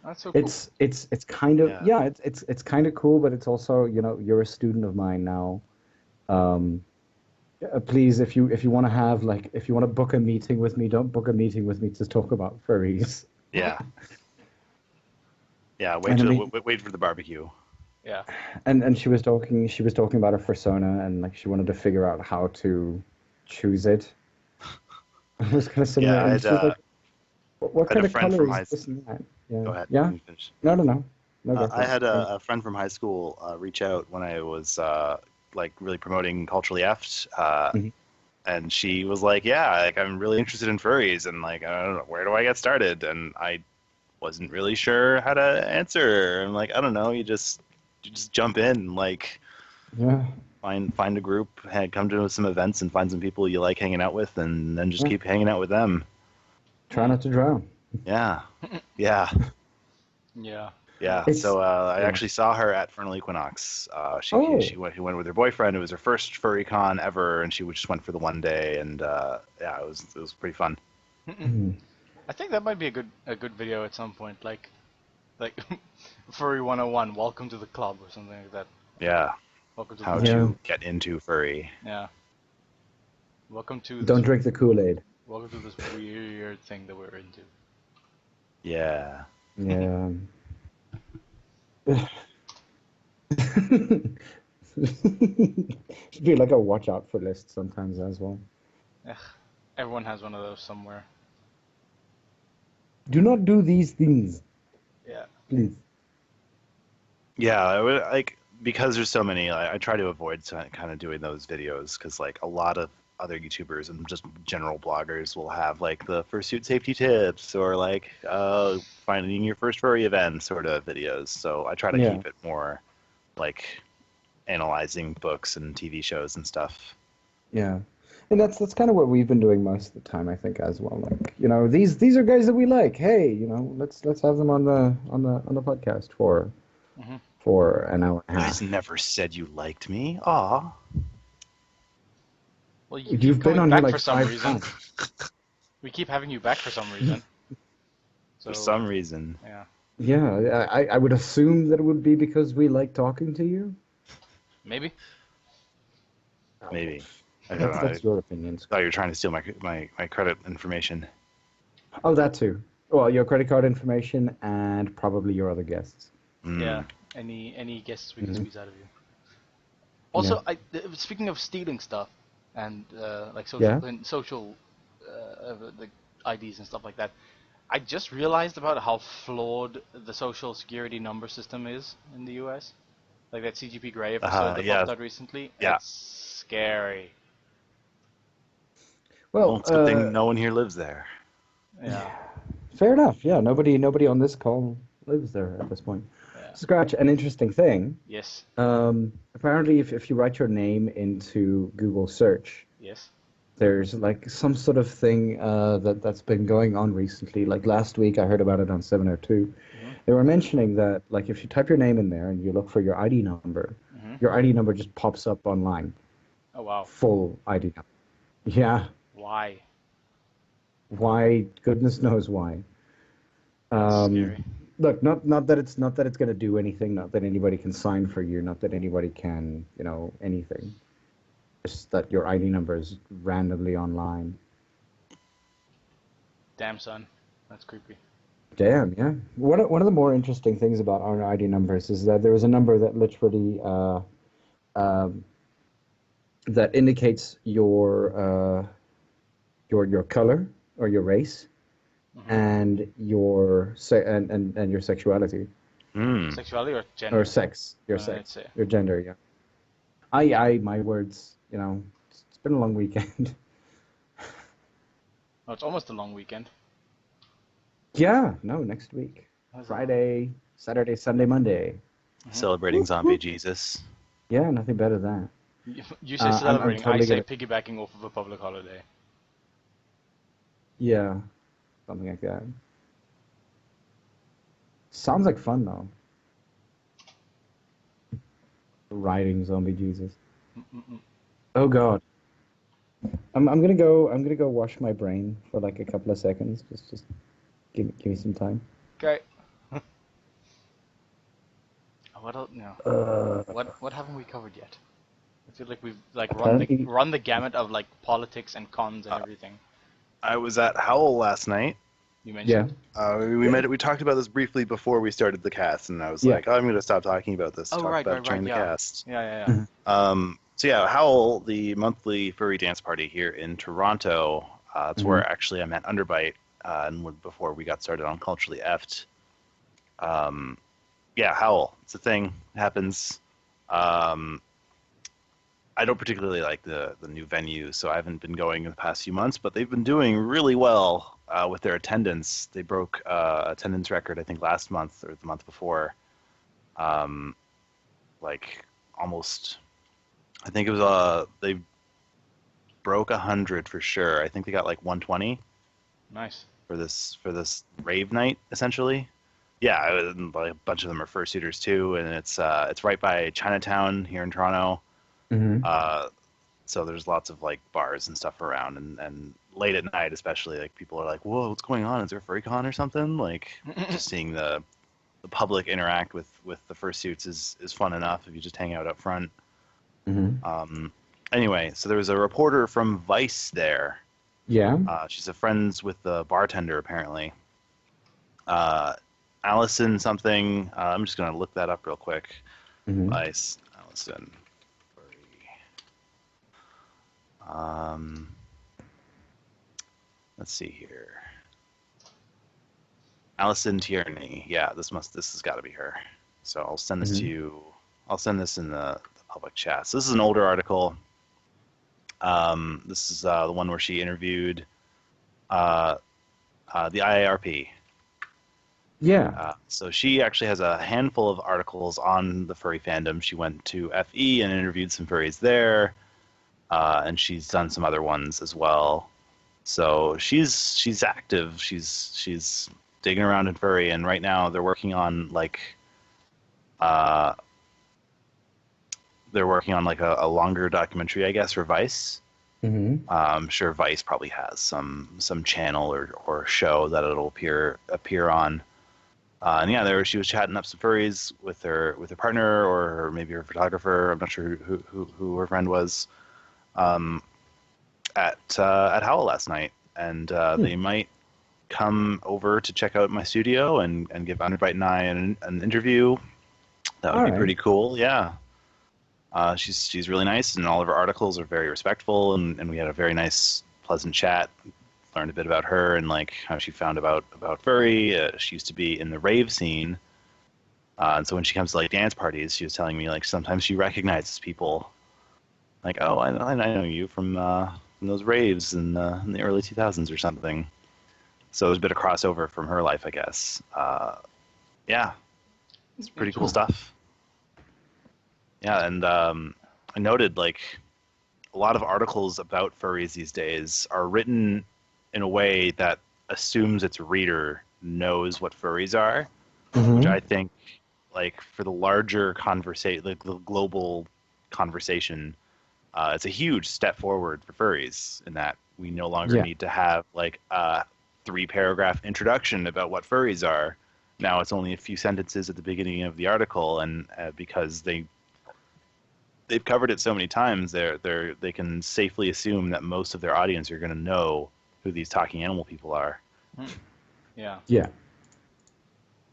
Speaker 2: That's so cool.
Speaker 1: It's kind of it's kind of cool, but it's also you're a student of mine now. Please, if you want to have if you want to book a meeting with me, don't book a meeting with me to talk about furries.
Speaker 3: Yeah. Wait for the barbecue.
Speaker 2: Yeah.
Speaker 1: And she was talking about her persona, and like she wanted to figure out how to choose it. I was kind of sitting there, and she was like, what kind of color is this and that? Yeah.
Speaker 3: Go ahead.
Speaker 1: Yeah. No.
Speaker 3: I had a friend from high school reach out when I was really promoting Culturally Effed, and she was like, "Yeah, like I'm really interested in furries, and like I don't know, where do I get started?" And I wasn't really sure how to answer. I'm like, I don't know, you just jump in, like, find a group, come to some events, and find some people you like hanging out with, and then just keep hanging out with them.
Speaker 1: Try not to drown.
Speaker 3: Yeah. So I actually saw her at Vernal Equinox. She went with her boyfriend. It was her first furry con ever, and she just went for the one day, and it was pretty fun.
Speaker 2: I think that might be a good video at some point, like Furry 101, welcome to the club or something like that.
Speaker 3: Yeah.
Speaker 2: Welcome to
Speaker 3: how to get into furry.
Speaker 2: Yeah. Welcome to
Speaker 1: Don't
Speaker 2: this,
Speaker 1: drink the Kool-Aid.
Speaker 2: welcome to this weird thing that we're into.
Speaker 3: Yeah.
Speaker 1: Yeah. Should be like a watch out for list sometimes as well.
Speaker 2: Ugh, everyone has one of those somewhere.
Speaker 1: Do not do these things,
Speaker 2: Yeah.
Speaker 1: please.
Speaker 3: Yeah, I would like because there's so many. I try to avoid kind of doing those videos because like a lot of other YouTubers and just general bloggers will have like the fursuit safety tips or like finding your first furry event sort of videos. So I try to
Speaker 1: Yeah.
Speaker 3: keep it more like analyzing books and TV shows and stuff.
Speaker 1: Yeah. And that's kind of what we've been doing most of the time, I think, as well. Like, you know, these are guys that we like. Hey, you know, let's have them on the podcast for
Speaker 2: Mhm.
Speaker 1: an hour and a
Speaker 3: You
Speaker 1: half.
Speaker 3: guys never said you liked me. Aw.
Speaker 2: Well, you
Speaker 1: You've
Speaker 2: keep
Speaker 1: been
Speaker 2: coming
Speaker 1: on here
Speaker 2: back
Speaker 1: like
Speaker 2: for some
Speaker 1: 5
Speaker 2: reason.
Speaker 1: times.
Speaker 2: We keep having you back for some reason. So,
Speaker 3: For some reason.
Speaker 2: yeah,
Speaker 1: Yeah, I would assume that it would be because we like talking to you.
Speaker 2: maybe.
Speaker 3: Maybe. I don't know.
Speaker 1: That's your opinion.
Speaker 3: I thought you were trying to steal my credit information.
Speaker 1: Oh, that too. Well, your credit card information and probably your other guests.
Speaker 2: Yeah. Any guesses we can
Speaker 1: Mhm.
Speaker 2: squeeze out of you. Also, speaking of stealing stuff and like social the IDs and stuff like that, I just realized about how flawed the social security number system is in the US. Like that CGP Grey episode that
Speaker 3: Yeah.
Speaker 2: popped out recently.
Speaker 3: Yeah.
Speaker 2: It's scary.
Speaker 3: Well,
Speaker 1: Well,
Speaker 3: it's a good thing no one here lives there.
Speaker 2: Yeah.
Speaker 1: fair enough. Yeah, nobody on this call lives there at this point.
Speaker 2: Yeah.
Speaker 1: Scratch, an interesting thing.
Speaker 2: Yes.
Speaker 1: Apparently, if you write your name into Google search,
Speaker 2: Yes.
Speaker 1: there's like some sort of thing that's been going on recently. Like last week, I heard about it on 702.
Speaker 2: Mhm.
Speaker 1: They were mentioning that like if you type your name in there and you look for your ID number,
Speaker 2: Mhm.
Speaker 1: your ID number just pops up online.
Speaker 2: Oh wow.
Speaker 1: Full ID number. Yeah.
Speaker 2: Why?
Speaker 1: Why? Goodness knows why.
Speaker 2: That's scary.
Speaker 1: Look, not that it's going to do anything. Not that anybody can sign for you. Not that anybody can, anything. Just that your ID number is randomly online.
Speaker 2: Damn son. That's creepy.
Speaker 1: Damn, yeah. One of the more interesting things about our ID numbers is that there was a number that literally that indicates your color or your race and your and your sexuality
Speaker 2: Sexuality or gender?
Speaker 1: or sex, your
Speaker 2: I'd
Speaker 1: sex,
Speaker 2: say.
Speaker 1: your gender. Yeah. I my words. It's been a long weekend.
Speaker 2: Oh, it's almost a long weekend.
Speaker 1: Yeah. No, next week. Friday, Saturday, Sunday, Monday.
Speaker 3: Celebrating zombie Jesus.
Speaker 1: Yeah, nothing better than that.
Speaker 2: You say
Speaker 1: I'm
Speaker 2: celebrating,
Speaker 1: totally
Speaker 2: I say piggybacking off of a public holiday.
Speaker 1: Yeah, something like that. Sounds like fun though. Riding zombie Jesus. Oh God. I'm gonna go wash my brain for like a couple of seconds. Just give me some time.
Speaker 2: Okay. What else? No. What haven't we covered yet? I feel like we've like
Speaker 1: Apparently-
Speaker 2: run the gamut of like politics and cons and everything.
Speaker 3: I was at Howl last night.
Speaker 2: You
Speaker 1: Yeah.
Speaker 2: mentioned.
Speaker 3: We talked about this briefly before we started the cast, and I was
Speaker 1: Yeah.
Speaker 3: like, I'm going to stop talking about this.
Speaker 2: Oh,
Speaker 3: talk
Speaker 2: right,
Speaker 3: about
Speaker 2: right,
Speaker 3: it during
Speaker 2: right,
Speaker 3: the
Speaker 2: yeah.
Speaker 3: cast.
Speaker 2: Yeah.
Speaker 3: So yeah, Howl, the monthly furry dance party here in Toronto. That's where actually I met Underbite, before we got started on Culturally Effed. Yeah, Howl. It's a thing. It happens. I don't particularly like the new venue, so I haven't been going in the past few months, but they've been doing really well with their attendance. They broke attendance record, I think, last month or the month before. Like almost, I think it was they broke 100 for sure. I think they got like 120
Speaker 2: Nice.
Speaker 3: for this rave night essentially. Yeah, like a bunch of them are fursuiters too, and it's right by Chinatown here in Toronto. So there's lots of like bars and stuff around, and late at night especially, like people are like, whoa, what's going on? Is there a furry con or something? Like just seeing the public interact with the fursuits is fun enough if you just hang out up front. Anyway, so there was a reporter from Vice there.
Speaker 1: Yeah.
Speaker 3: She's friends with the bartender, apparently. Allison something. I'm just going to look that up real quick.
Speaker 1: Mm-hmm.
Speaker 3: Vice, Allison. Let's see here. Allison Tierney. Yeah, this has got to be her. So I'll send this to you. I'll send this in the public chat. So this is an older article. This is the one where she interviewed the IARP.
Speaker 1: Yeah.
Speaker 3: So she actually has a handful of articles on the furry fandom. She went to FE and interviewed some furries there, and she's done some other ones as well. So she's active. She's digging around in furry, and right now they're working on a longer documentary, I guess, for Vice.
Speaker 1: Mm-hmm.
Speaker 3: I'm sure Vice probably has some channel or show that it'll appear on. And yeah, she was chatting up some furries with her partner or maybe her photographer. I'm not sure who her friend was. At Howl last night, and they might come over to check out my studio and give Underbite and I an interview. That would be pretty cool. Yeah. She's really nice, and all of her articles are very respectful, and we had a very nice, pleasant chat. Learned a bit about her and how she found about furry. She used to be in the rave scene, and so when she comes to dance parties, she was telling me sometimes she recognizes people. Oh, I know you from those raves in the early 2000s or something. So there's a bit of crossover from her life, I guess. Yeah, it's pretty cool stuff. Yeah, and I noted a lot of articles about furries these days are written in a way that assumes its reader knows what furries are, which I think, for the larger conversation, the global conversation, it's a huge step forward for furries in that we no longer need to have a 3-paragraph introduction about what furries are. Now it's only a few sentences at the beginning of the article, and because they've covered it so many times, they can safely assume that most of their audience are going to know who these talking animal people are.
Speaker 2: Yeah.
Speaker 1: Yeah.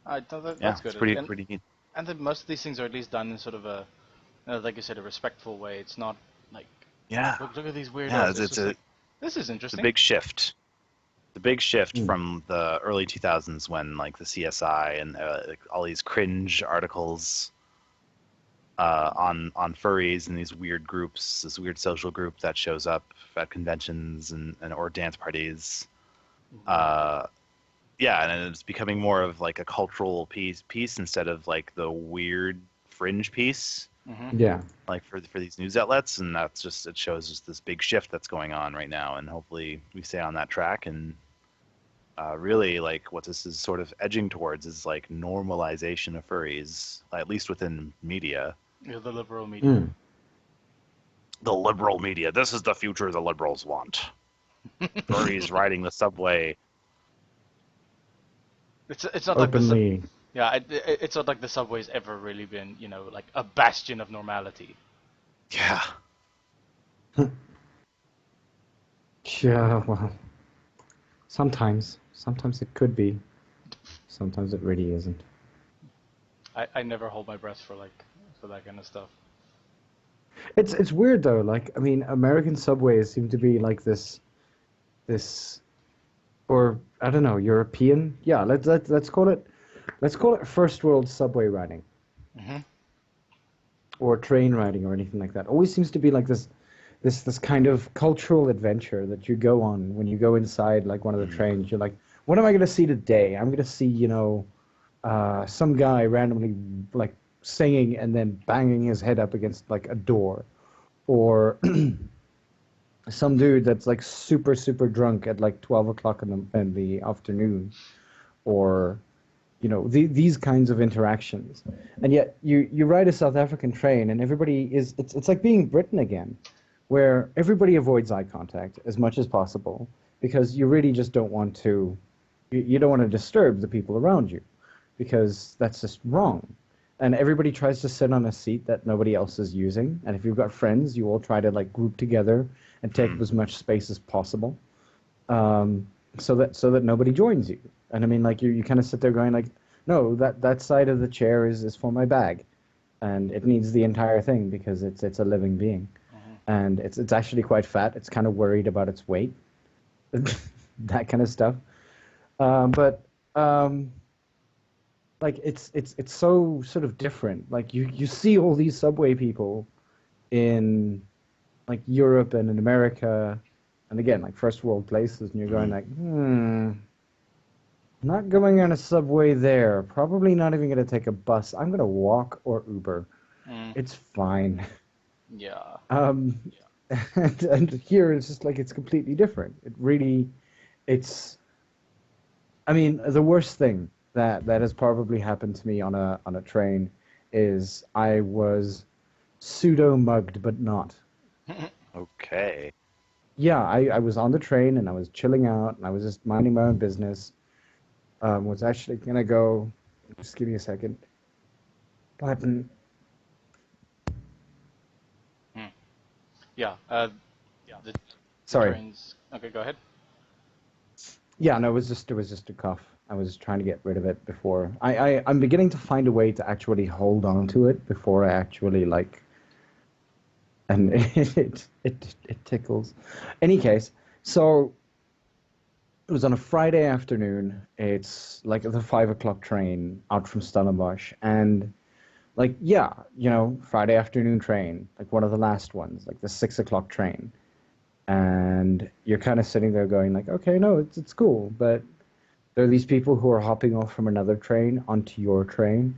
Speaker 2: I thought that's good.
Speaker 3: It's pretty neat.
Speaker 2: And that most of these things are at least done in sort of a, like you said, a respectful way. It's not look at these weirdos.
Speaker 3: Yeah,
Speaker 2: this is interesting.
Speaker 3: It's a big shift. The big shift from the early 2000s when the CSI and all these cringe articles on furries and these weird groups, this weird social group that shows up at conventions and or dance parties. And it's becoming more of a cultural piece instead of the weird fringe piece.
Speaker 1: Yeah.
Speaker 3: For these news outlets, and it shows just this big shift that's going on right now, and hopefully we stay on that track. And really, what this is sort of edging towards is normalization of furries, at least within media.
Speaker 2: Yeah, the liberal media.
Speaker 3: The liberal media. This is the future the liberals want. Furries riding the subway.
Speaker 2: It's not
Speaker 1: openly.
Speaker 2: It's not like the subway's ever really been, a bastion of normality.
Speaker 3: Yeah.
Speaker 1: Yeah, well, sometimes it could be. Sometimes it really isn't.
Speaker 2: I never hold my breath for that kind of stuff.
Speaker 1: It's weird though. American subways seem to be this, or I don't know, European. Yeah, let's call it first world subway riding, or train riding, or anything like that. Always seems to be this kind of cultural adventure that you go on when you go inside one of the trains. You're like, what am I going to see today? I'm going to see some guy randomly singing and then banging his head up against a door, or some dude that's super drunk at 12 o'clock in the afternoon, or these kinds of interactions. And yet you ride a South African train and everybody is it's like being Britain again, where everybody avoids eye contact as much as possible because you really just don't want to you don't want to disturb the people around you, because that's just wrong. and everybody tries to sit on a seat that nobody else is using. And if you've got friends, you all try to like group together and take up as much space as possible, so that nobody joins you. And I mean, like you kind of sit there going like, no, that side of the chair is for my bag, and it needs the entire thing because it's a living being, and it's actually quite fat. It's kind of worried about its weight, that kind of stuff. But like it's so sort of different. Like you see all these subway people in like Europe and in America, and again like first world places, and you're going like, not going on a subway there. Probably not even going to take a bus. I'm going to walk or Uber. It's fine.
Speaker 2: Yeah.
Speaker 1: And here it's just like it's completely different. It really, it's. I mean, the worst thing that has probably happened to me on a train is I was pseudo mugged, but not.
Speaker 3: Okay.
Speaker 1: Yeah, I was on the train and I was chilling out and I was just minding my own business. Was actually gonna go. Just give me a second. Button.
Speaker 2: Yeah. The
Speaker 1: Sorry.
Speaker 2: trains. Okay, go ahead.
Speaker 1: Yeah, no, it was just a cough. I was trying to get rid of it before. I'm beginning to find a way to actually hold on to it before I actually like. And it tickles. Any case, so it was on a Friday afternoon. It's like the 5 o'clock train out from Stellenbosch, and like yeah, Friday afternoon train, like one of the last ones, like the 6 o'clock train, and you're kind of sitting there going like, okay, no, it's cool, but there are these people who are hopping off from another train onto your train,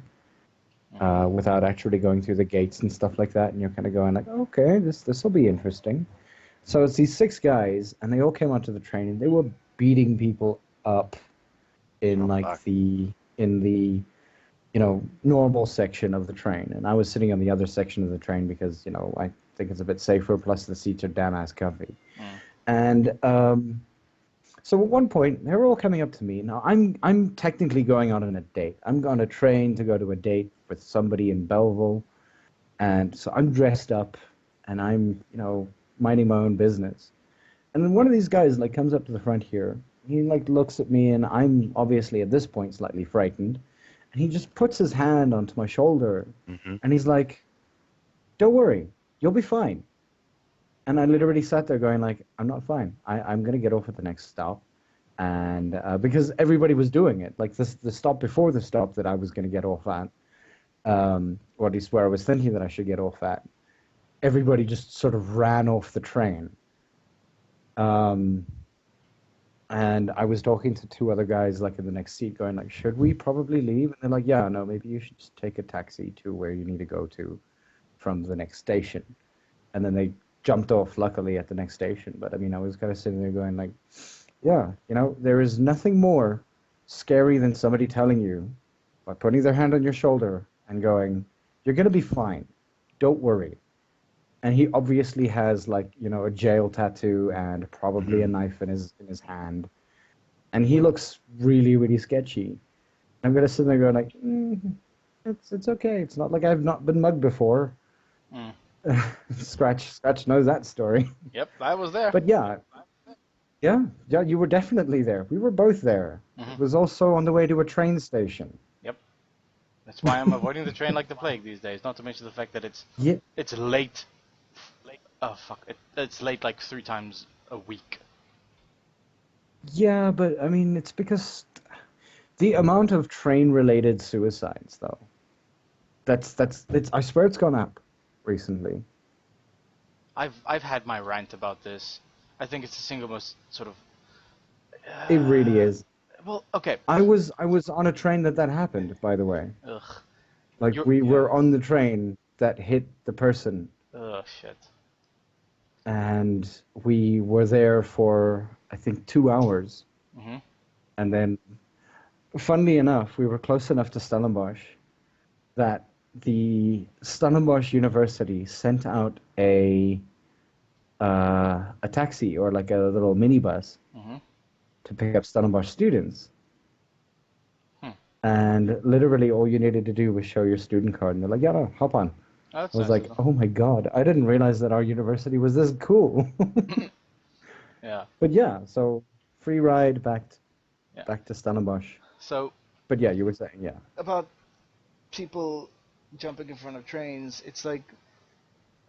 Speaker 1: without actually going through the gates and stuff like that, and you're kind of going like, okay, this will be interesting. So it's these 6 guys, and they all came onto the train, and they were beating people up in the normal section of the train, and I was sitting on the other section of the train because I think it's a bit safer. Plus the seats are damn ass comfy, and so at one point they were all coming up to me. Now I'm technically going out on a date. I'm on a train to go to a date with somebody in Belleville, and so I'm dressed up, and I'm minding my own business. And then one of these guys like comes up to the front here. He like looks at me, and I'm obviously at this point slightly frightened. And he just puts his hand onto my shoulder, and he's like, "Don't worry, you'll be fine." And I literally sat there going like, "I'm not fine. I'm gonna get off at the next stop," and because everybody was doing it, like the stop before the stop that I was gonna get off at, or at least where I was thinking that I should get off at, everybody just sort of ran off the train. And I was talking to 2 other guys like in the next seat going like, should we probably leave? And they're like, yeah, no, maybe you should just take a taxi to where you need to go to from the next station. And then they jumped off luckily at the next station. But I mean, I was kind of sitting there going like, yeah, there is nothing more scary than somebody telling you by putting their hand on your shoulder and going, you're going to be fine. Don't worry. And he obviously has like, a jail tattoo and probably a knife in his hand. And he looks really, really sketchy. I'm going to sit there going like, it's okay. It's not like I've not been mugged before. Scratch knows that story.
Speaker 2: Yep, I was there.
Speaker 1: But yeah, you were definitely there. We were both there. It was also on the way to a train station.
Speaker 2: Yep. That's why I'm avoiding the train like the plague these days. Not to mention the fact that it's late. Oh fuck! It's late like 3 times a week.
Speaker 1: Yeah, but I mean, it's because the amount of train-related suicides, though. That's I swear it's gone up recently.
Speaker 2: I've had my rant about this. I think it's the single most sort of.
Speaker 1: It really is.
Speaker 2: Well, okay.
Speaker 1: I was on a train that happened, by the way.
Speaker 2: Ugh.
Speaker 1: Like we were on the train that hit the person.
Speaker 2: Ugh, shit.
Speaker 1: And we were there for, I think, 2 hours. And then, funnily enough, we were close enough to Stellenbosch that the Stellenbosch University sent out a taxi or like a little minibus to pick up Stellenbosch students. And literally all you needed to do was show your student card, and they're like, yeah, no, hop on.
Speaker 2: Oh, that's
Speaker 1: I was
Speaker 2: nice
Speaker 1: like,
Speaker 2: as
Speaker 1: oh my god, I didn't realize that our university was this cool.
Speaker 2: well. Yeah.
Speaker 1: But yeah, so free ride back
Speaker 2: Yeah.
Speaker 1: to Stellenbosch.
Speaker 2: So
Speaker 1: But yeah, you were saying, yeah.
Speaker 2: about people jumping in front of trains, it's like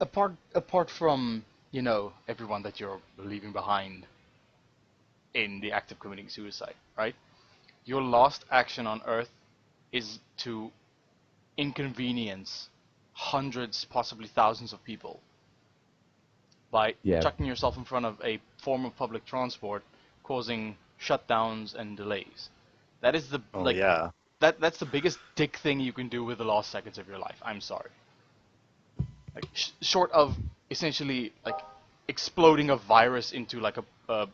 Speaker 2: apart from, you know, everyone that you're leaving behind in the act of committing suicide, right? Your last action on Earth is to inconvenience hundreds, possibly thousands of people by
Speaker 1: Yeah.
Speaker 2: chucking yourself in front of a form of public transport, causing shutdowns and delays. That is the
Speaker 3: yeah.
Speaker 2: that's the biggest dick thing you can do with the last seconds of your life. I'm sorry. Like short of essentially like exploding a virus into like a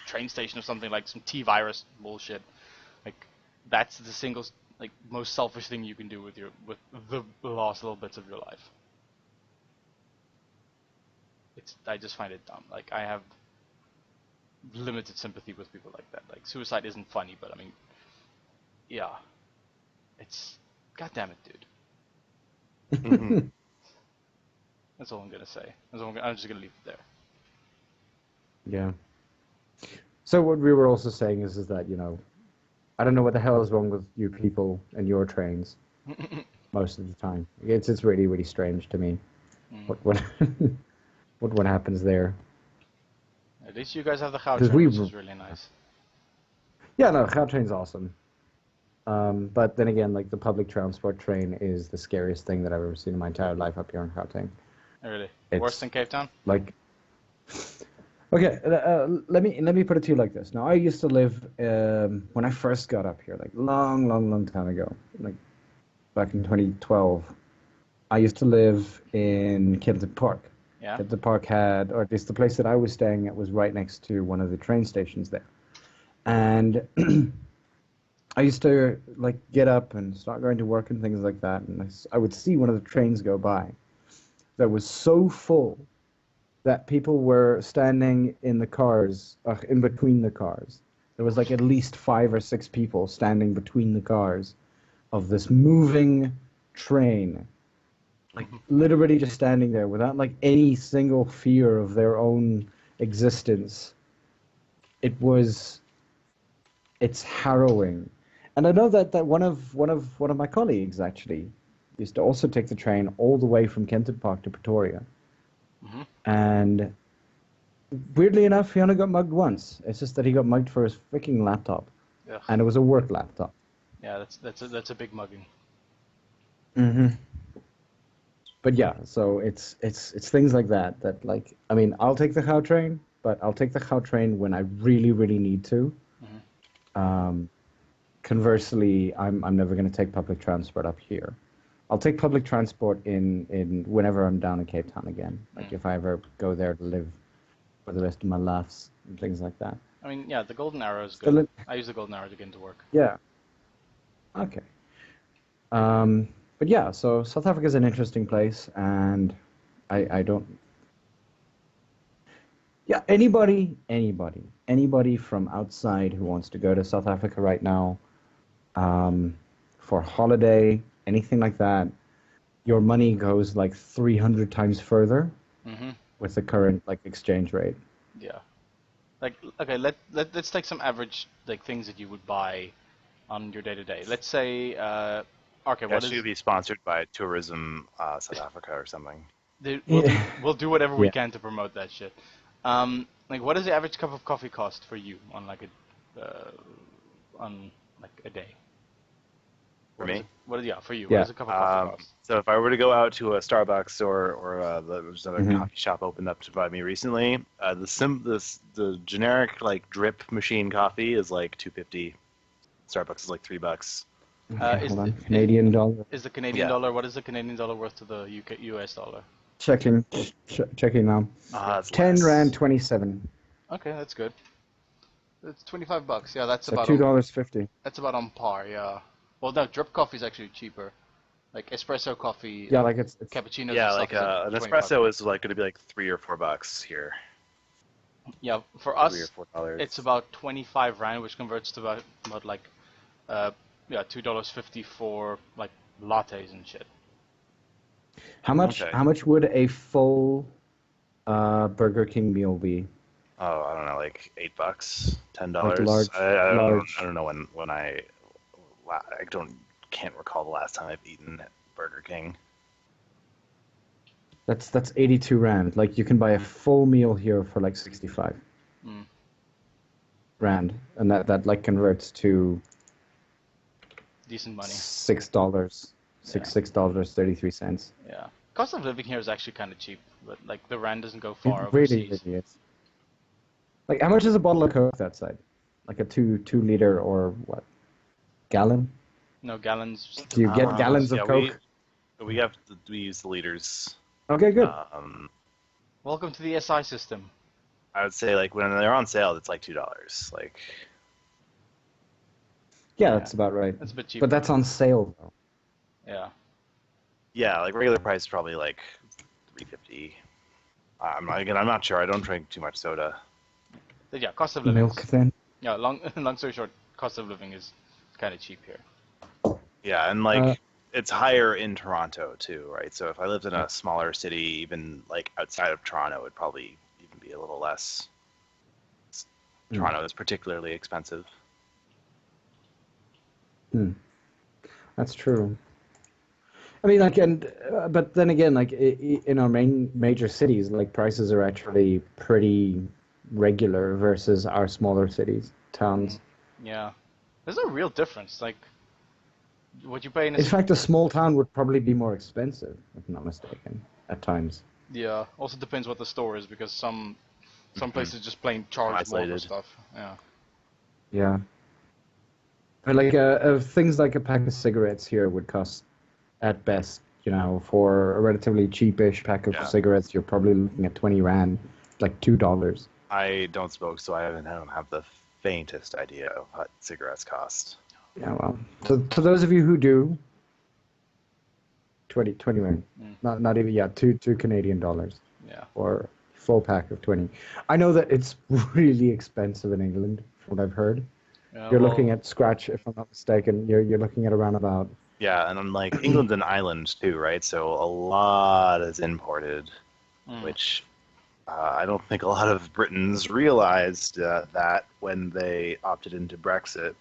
Speaker 2: train station or something, like some T-virus bullshit. Like that's the single like most selfish thing you can do with the last little bits of your life. I just find it dumb. Like I have limited sympathy with people like that. Like suicide isn't funny, but I mean, yeah, it's goddamn it, dude.
Speaker 3: Mhm.
Speaker 2: That's all I'm gonna say. I'm just gonna leave it there.
Speaker 1: Yeah. So what we were also saying is that, you know, I don't know what the hell is wrong with you people and your trains most of the time. It's really, really strange to me. What what happens there.
Speaker 2: At least you guys have the Gautrain,
Speaker 1: we-
Speaker 2: which is really nice.
Speaker 1: Yeah, no, Gautrain's awesome. But then again, like the public transport train is the scariest thing that I've ever seen in my entire life up here in Gauteng.
Speaker 2: Really,
Speaker 1: It's-
Speaker 2: worse than Cape Town.
Speaker 1: Like, okay, let me put it to you like this. Now, I used to live when I first got up here, like long time ago, like back in 2012. I used to live in Kempton Park.
Speaker 2: Yeah.
Speaker 1: Kempton Park had, or at least the place that I was staying at, was right next to one of the train stations there, and I used to like get up and start going to work and things like that, and I would see one of the trains go by that was so full that people were standing in the cars, in between the cars. There was like at least 5 or 6 people standing between the cars of this moving train, like literally just standing there without like any single fear of their own existence. It's harrowing. And I know that one of my colleagues actually used to also take the train all the way from Kempton Park to Pretoria.
Speaker 2: Mm-hmm.
Speaker 1: And weirdly enough, he only got mugged once. It's just that he got mugged for his freaking laptop,
Speaker 2: Ugh.
Speaker 1: and it was a work laptop.
Speaker 2: Yeah, that's a big mugging.
Speaker 1: Mm-hmm. But yeah, so it's things like that like, I mean, I'll take the Gautrain, but I'll take the Gautrain when I really, really need to.
Speaker 2: Mm-hmm.
Speaker 1: Conversely, I'm never going to take public transport up here. I'll take public transport in whenever I'm down in Cape Town again. Like if I ever go there to live for the rest of my lives and things like that.
Speaker 2: I mean, yeah, the Golden Arrow is
Speaker 1: Still
Speaker 2: good. I use the Golden Arrow to get into work.
Speaker 1: Yeah. Okay. But yeah, so South Africa is an interesting place, and I don't. Yeah, anybody from outside who wants to go to South Africa right now, for holiday, anything like that, your money goes like 300 times further
Speaker 2: Mm-hmm.
Speaker 1: with the current like exchange rate.
Speaker 2: Yeah. Like, okay, let's take some average like things that you would buy on your day to day. Let's say, Arrkay, what
Speaker 3: That
Speaker 2: is?
Speaker 3: should be sponsored by Tourism South Africa or something.
Speaker 2: We'll do whatever we
Speaker 1: Yeah.
Speaker 2: can to promote that shit. Like, what does the average cup of coffee cost for you on like a day?
Speaker 3: For
Speaker 2: What is
Speaker 3: me?
Speaker 2: it- for you?
Speaker 1: Yeah.
Speaker 2: What does a cup of coffee cost?
Speaker 3: So if I were to go out to a Starbucks or there's another
Speaker 1: Mhm.
Speaker 3: coffee shop opened up by me recently, the generic like drip machine coffee is like $2.50. Starbucks is like $3.
Speaker 1: Okay,
Speaker 2: Is
Speaker 1: hold on.
Speaker 2: the-
Speaker 1: Canadian dollar.
Speaker 2: Is the Canadian
Speaker 3: Yeah.
Speaker 2: dollar? What is the Canadian dollar worth to the US dollar?
Speaker 1: Checking now.
Speaker 3: It's
Speaker 1: 10
Speaker 3: less.
Speaker 1: rand 27.
Speaker 2: Okay, that's good. It's $25. Yeah, that's
Speaker 1: So
Speaker 2: about
Speaker 1: $2.50.
Speaker 2: that's about on par. Yeah. Well, no, drip coffee is actually cheaper. Like espresso coffee.
Speaker 1: Yeah, like it's
Speaker 2: Cappuccinos.
Speaker 3: Yeah,
Speaker 2: and
Speaker 3: like
Speaker 2: stuff is
Speaker 3: an
Speaker 2: 25.
Speaker 3: espresso is like going to be like $3 or $4 here.
Speaker 2: Yeah, for
Speaker 3: $3
Speaker 2: us,
Speaker 3: or $4.
Speaker 2: it's about 25 rand, which converts to about like Yeah, $2.50 for like lattes and shit.
Speaker 1: How much?
Speaker 3: Okay.
Speaker 1: How much would a full Burger King meal be?
Speaker 3: Oh, I don't know, like $8, $10.
Speaker 1: Like large,
Speaker 3: I don't know when I can't recall the last time I've eaten at Burger King.
Speaker 1: That's 82 rand. Like you can buy a full meal here for like 65 rand, and that like converts to
Speaker 2: Decent money.
Speaker 1: $6, $6.33.
Speaker 2: Yeah. Cost of living here is actually kind of cheap, but like the rand doesn't go far
Speaker 1: It
Speaker 2: overseas.
Speaker 1: really is. Like how much is a bottle of Coke that side? Like a 2 liter or what? Gallon?
Speaker 2: No, gallons.
Speaker 1: Do you get gallons of Coke?
Speaker 3: We use the liters.
Speaker 1: Okay, good.
Speaker 2: Welcome to the SI system.
Speaker 3: I would say like when they're on sale, it's like $2. Like,
Speaker 1: Yeah, that's about right.
Speaker 2: That's a bit cheap.
Speaker 1: But that's on sale though.
Speaker 2: Yeah.
Speaker 3: yeah, like regular price is probably like $3.50. I'm not sure. I don't drink too much soda.
Speaker 2: But yeah, cost of living.
Speaker 1: Milk then?
Speaker 2: Yeah, long story short, cost of living is kind of cheap here.
Speaker 3: Yeah, and like it's higher in Toronto too, right? So if I lived in a smaller city, even like outside of Toronto, it'd probably even be a little less. Toronto is particularly expensive.
Speaker 1: That's true. I mean, like, but then again, like in our major cities, like prices are actually pretty regular versus our smaller cities, towns.
Speaker 2: Yeah. There's a real difference. Like, what you pay in a
Speaker 1: In fact, a small town would probably be more expensive, if I'm not mistaken, at times.
Speaker 2: Yeah. Also depends what the store is, because some places just plain charge more for
Speaker 3: Isolated.
Speaker 2: stuff. Yeah.
Speaker 1: Yeah. But like things like a pack of cigarettes here would cost, at best, for a relatively cheapish pack of cigarettes, you're probably looking at 20 rand, like $2.
Speaker 3: I don't smoke, so I don't have the faintest idea of what cigarettes cost.
Speaker 1: Yeah, well, to those of you who do, 20 rand, not even, two Canadian dollars.
Speaker 2: Yeah.
Speaker 1: Or full pack of 20. I know that it's really expensive in England, from what I've heard. You're looking at scratch, if I'm not mistaken. You're looking at around about.
Speaker 3: Yeah, and unlike England's an island too, right? So a lot is imported, which I don't think a lot of Britons realized that when they opted into Brexit.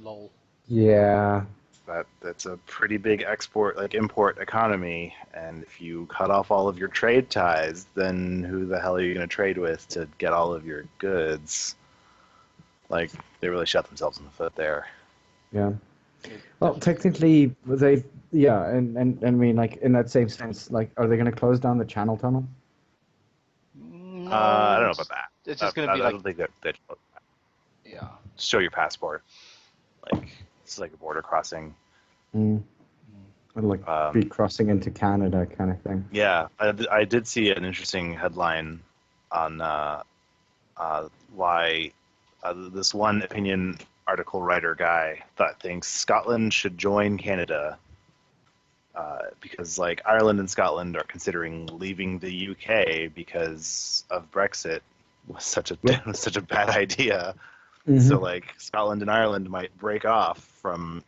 Speaker 2: Lol.
Speaker 1: Yeah.
Speaker 3: That's a pretty big import economy, and if you cut off all of your trade ties, then who the hell are you going to trade with to get all of your goods? Like, they really shot themselves in the foot there.
Speaker 1: Yeah. Well, technically, and I mean, like, in that same sense, like, are they going to close down the Channel Tunnel?
Speaker 2: No,
Speaker 3: I don't know about that.
Speaker 2: It's just going to be like.
Speaker 3: I don't think that.
Speaker 2: Yeah.
Speaker 3: Show your passport. Like, it's like a border crossing.
Speaker 1: Like be crossing into Canada kind of thing.
Speaker 3: Yeah, I did see an interesting headline on why this one opinion article writer guy thinks Scotland should join Canada because like Ireland and Scotland are considering leaving the UK because of Brexit was such a bad idea. So like Scotland and Ireland might break off from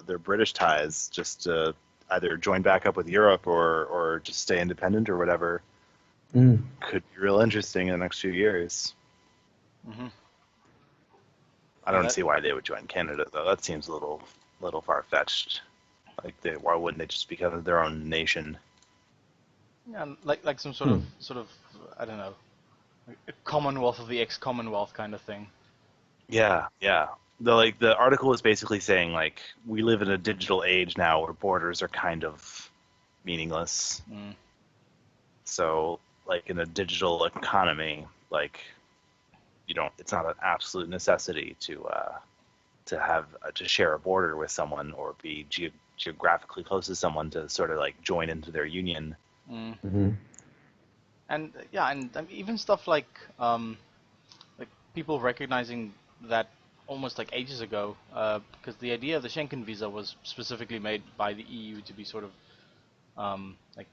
Speaker 3: their British ties just to either join back up with Europe or just stay independent or whatever. Could be real interesting in the next few years. I don't see why they would join Canada though. That seems a little far fetched. Like why wouldn't they just become their own nation?
Speaker 2: Yeah, like some sort of I don't know, a Commonwealth of the ex-Commonwealth kind of thing.
Speaker 3: Yeah. The article is basically saying like we live in a digital age now where borders are kind of meaningless. So like in a digital economy, like it's not an absolute necessity to share a border with someone or be geographically close to someone to sort of like join into their union.
Speaker 2: And even stuff like people recognizing that almost like ages ago, because the idea of the Schengen visa was specifically made by the EU to be sort of like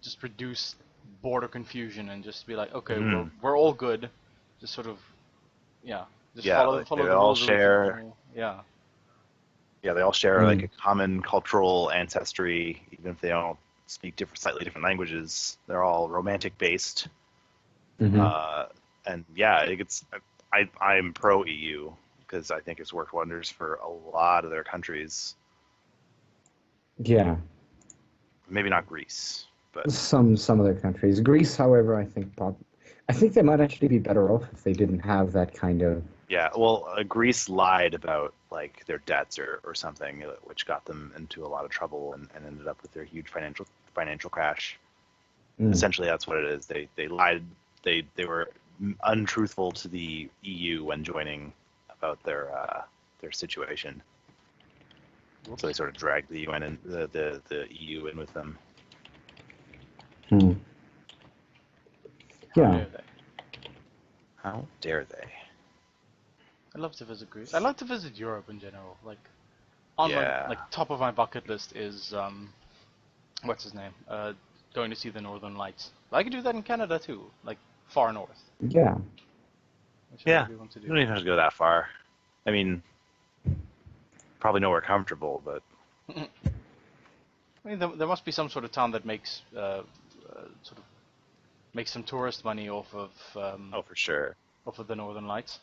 Speaker 2: just reduce border confusion and just be like, okay, we're all good, just sort of just follow the
Speaker 3: they
Speaker 2: rules.
Speaker 3: all share.
Speaker 2: Yeah.
Speaker 3: Yeah, they all share like a common cultural ancestry, even if they don't speak slightly different languages. They're all romantic based, and yeah, I'm pro EU because I think it's worked wonders for a lot of their countries.
Speaker 1: Yeah.
Speaker 3: Maybe not Greece, but
Speaker 1: Some other countries. Greece, however, I think they might actually be better off if they didn't have that kind of.
Speaker 3: yeah. Well, Greece lied about like their debts or something, which got them into a lot of trouble and ended up with their huge financial crash. Essentially, that's what it is. They lied. They were untruthful to the EU when joining about their situation. So they sort of dragged the UN and the EU in with them.
Speaker 1: Yeah.
Speaker 3: How dare they?
Speaker 2: I'd love to visit Greece. I'd like to visit Europe in general. Like, on my top of my bucket list is what's his name? Going to see the Northern Lights. I could do that in Canada too, like far north.
Speaker 1: Yeah.
Speaker 3: Yeah. You don't even have to go that far. I mean, probably nowhere comfortable, but.
Speaker 2: I mean, there must be some sort of town that makes makes some tourist money off of.
Speaker 3: Oh, for sure.
Speaker 2: Off of the Northern Lights.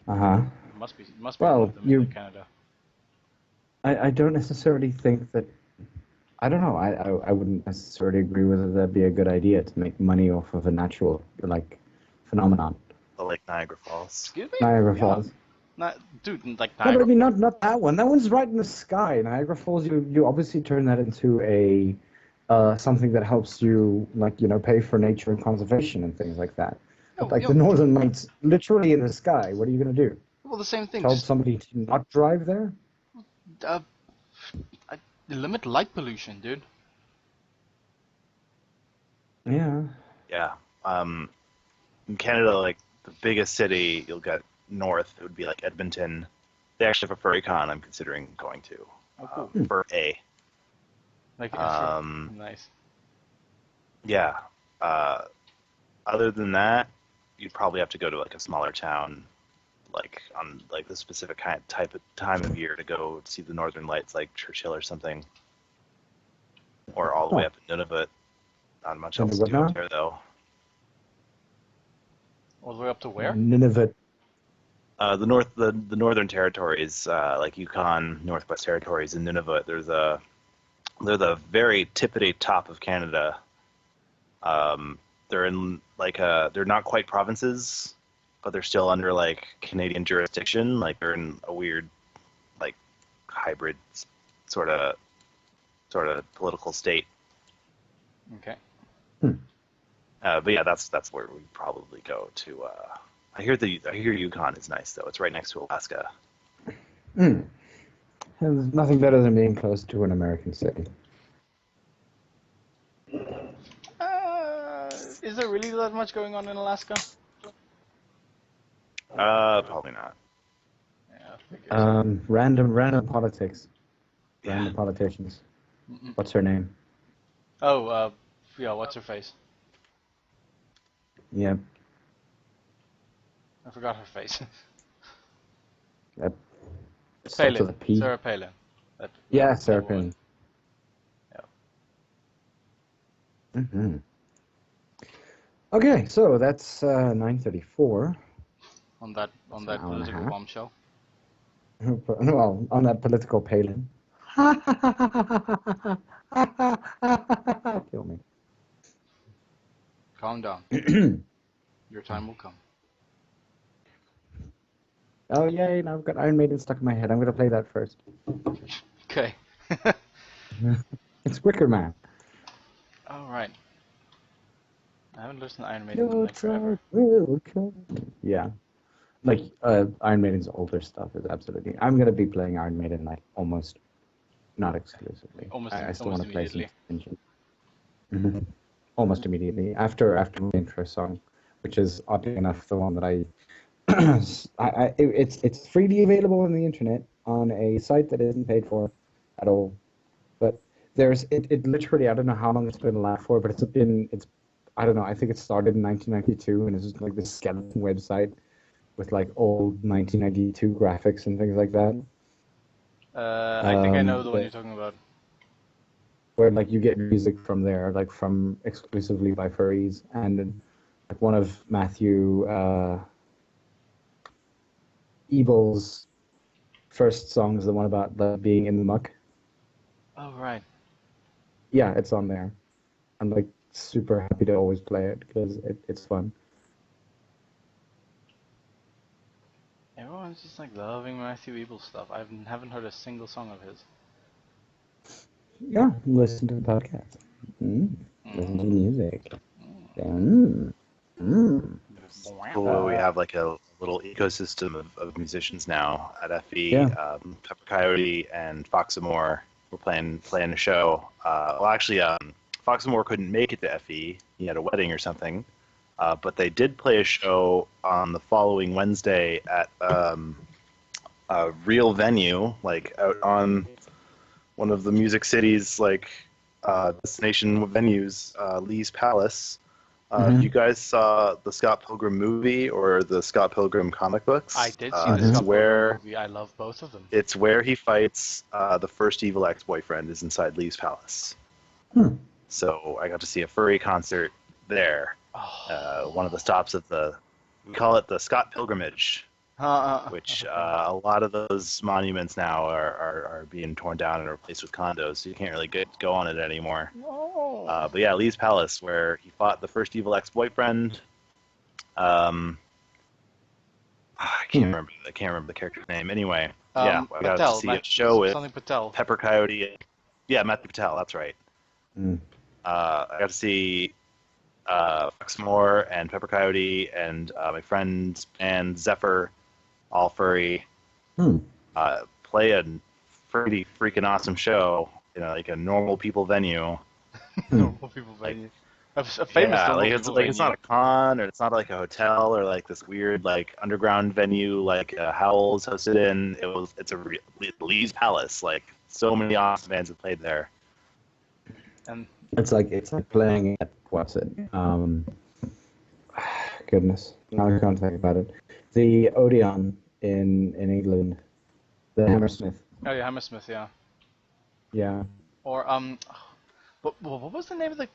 Speaker 2: Must be
Speaker 1: well,
Speaker 2: one of them in Canada.
Speaker 1: I don't necessarily think that. I don't know. I wouldn't necessarily agree whether that'd be a good idea to make money off of a natural phenomenon.
Speaker 3: The Lake Niagara Falls.
Speaker 2: Excuse me?
Speaker 1: Niagara Falls.
Speaker 2: Dude, like
Speaker 1: Niagara. No, but I mean not that one. That one's right in the sky. Niagara Falls. You obviously turn that into a something that helps you pay for nature and conservation and things like that. But the Northern Lights, literally in the sky. What are you gonna do?
Speaker 2: Well, the same thing.
Speaker 1: Tell somebody to not drive there?
Speaker 2: Limit light pollution, dude.
Speaker 1: Yeah.
Speaker 3: Yeah. In Canada, like the biggest city you'll get north, it would be like Edmonton. They actually have a furry-con I'm considering going to.
Speaker 2: Oh, cool.
Speaker 3: For A.
Speaker 2: Like, nice.
Speaker 3: Yeah. Other than that, you'd probably have to go to like a smaller town, like on like the specific type of time of year to go see the Northern Lights, like Churchill or something, or all the way up to Nunavut. Not much else to do up there, though.
Speaker 2: All the way up to where?
Speaker 1: Nunavut.
Speaker 3: The Northern Territories, like Yukon, Northwest Territories, and Nunavut. They're the very tippity top of Canada. They're in they're not quite provinces, but they're still under like Canadian jurisdiction. Like they're in a weird, like hybrid sort of political state.
Speaker 2: Okay.
Speaker 3: But yeah, that's where we probably go to. I hear Yukon is nice though. It's right next to Alaska.
Speaker 1: There's nothing better than being close to an American city.
Speaker 2: Is there really that much going on in Alaska?
Speaker 3: Probably not.
Speaker 2: Yeah,
Speaker 1: random politics.
Speaker 3: Yeah.
Speaker 1: Random politicians. What's her name?
Speaker 2: Oh, yeah, what's her face?
Speaker 1: Yep.
Speaker 2: I forgot her face.
Speaker 1: Starts with a P.
Speaker 2: Sarah Palin.
Speaker 1: Yeah, Sarah Palin.
Speaker 2: Yeah.
Speaker 1: Okay, so that's 9:34.
Speaker 2: On that political bombshell.
Speaker 1: Well, on that political Palin. Kill me.
Speaker 2: Calm down. Your time will come.
Speaker 1: Oh yay! Now I've got Iron Maiden stuck in my head. I'm gonna play that first.
Speaker 2: Okay.
Speaker 1: It's Wicker Man.
Speaker 2: All right. I haven't listened to Iron Maiden in like forever.
Speaker 1: Yeah, like Iron Maiden's older stuff is absolutely. I'm gonna be playing Iron Maiden like almost, not exclusively. I still want to play some engine. Almost immediately after the intro song, which is oddly enough the one that it's freely available on the internet on a site that isn't paid for at all. But there's it literally, I don't know how long it's been allowed for, but it's I don't know, I think it started in 1992 and it's just like this skeleton website with like old 1992 graphics and things like that.
Speaker 2: I think I know the one you're talking about.
Speaker 1: Where like you get music from there, like from exclusively by furries, and like one of Matthew Evil's first songs, the one about being in the muck.
Speaker 2: Oh right.
Speaker 1: Yeah, it's on there. I'm like super happy to always play it because it's fun.
Speaker 2: Everyone's just like loving Matthew Evil stuff. I haven't heard a single song of his.
Speaker 1: Yeah, listen to the podcast. Listen to the music.
Speaker 3: Cool. We have like a little ecosystem of musicians now at FE.
Speaker 1: Yeah.
Speaker 3: Pepper Coyote and Foxamore were playing a show. Well, actually, Foxamore couldn't make it to FE. He had a wedding or something. But they did play a show on the following Wednesday at a real venue, like out on one of the Music City's like destination venues, Lee's Palace. You guys saw the Scott Pilgrim movie or the Scott Pilgrim comic books?
Speaker 2: I did see the Scott Pilgrim movie. I love both of them.
Speaker 3: It's where he fights the first evil ex-boyfriend is inside Lee's Palace. So I got to see a furry concert there. One of the stops of we call it the Scott Pilgrimage, which a lot of those monuments now are being torn down and replaced with condos, so you can't really go on it anymore. But yeah, Lee's Palace, where he fought the first evil ex-boyfriend. I can't remember the character's name. Anyway, yeah, I got to see a show with Pepper Coyote. Yeah, Matthew Patel. That's right. I got to see Foxmore and Pepper Coyote and my friend's band Zephyr, all furry, play a pretty freaking awesome show in like a normal people venue.
Speaker 2: Normal people venue. A famous
Speaker 3: it's not a con or it's not like a hotel or like this weird like underground venue like Howells hosted in. It's Lee's Palace. Like so many awesome bands have played there.
Speaker 2: And
Speaker 1: it's like playing at what's it? Goodness, now I can't think about it. The Odeon in England, the Hammersmith.
Speaker 2: Oh yeah, Hammersmith, yeah.
Speaker 1: Yeah.
Speaker 2: Or what was the name of the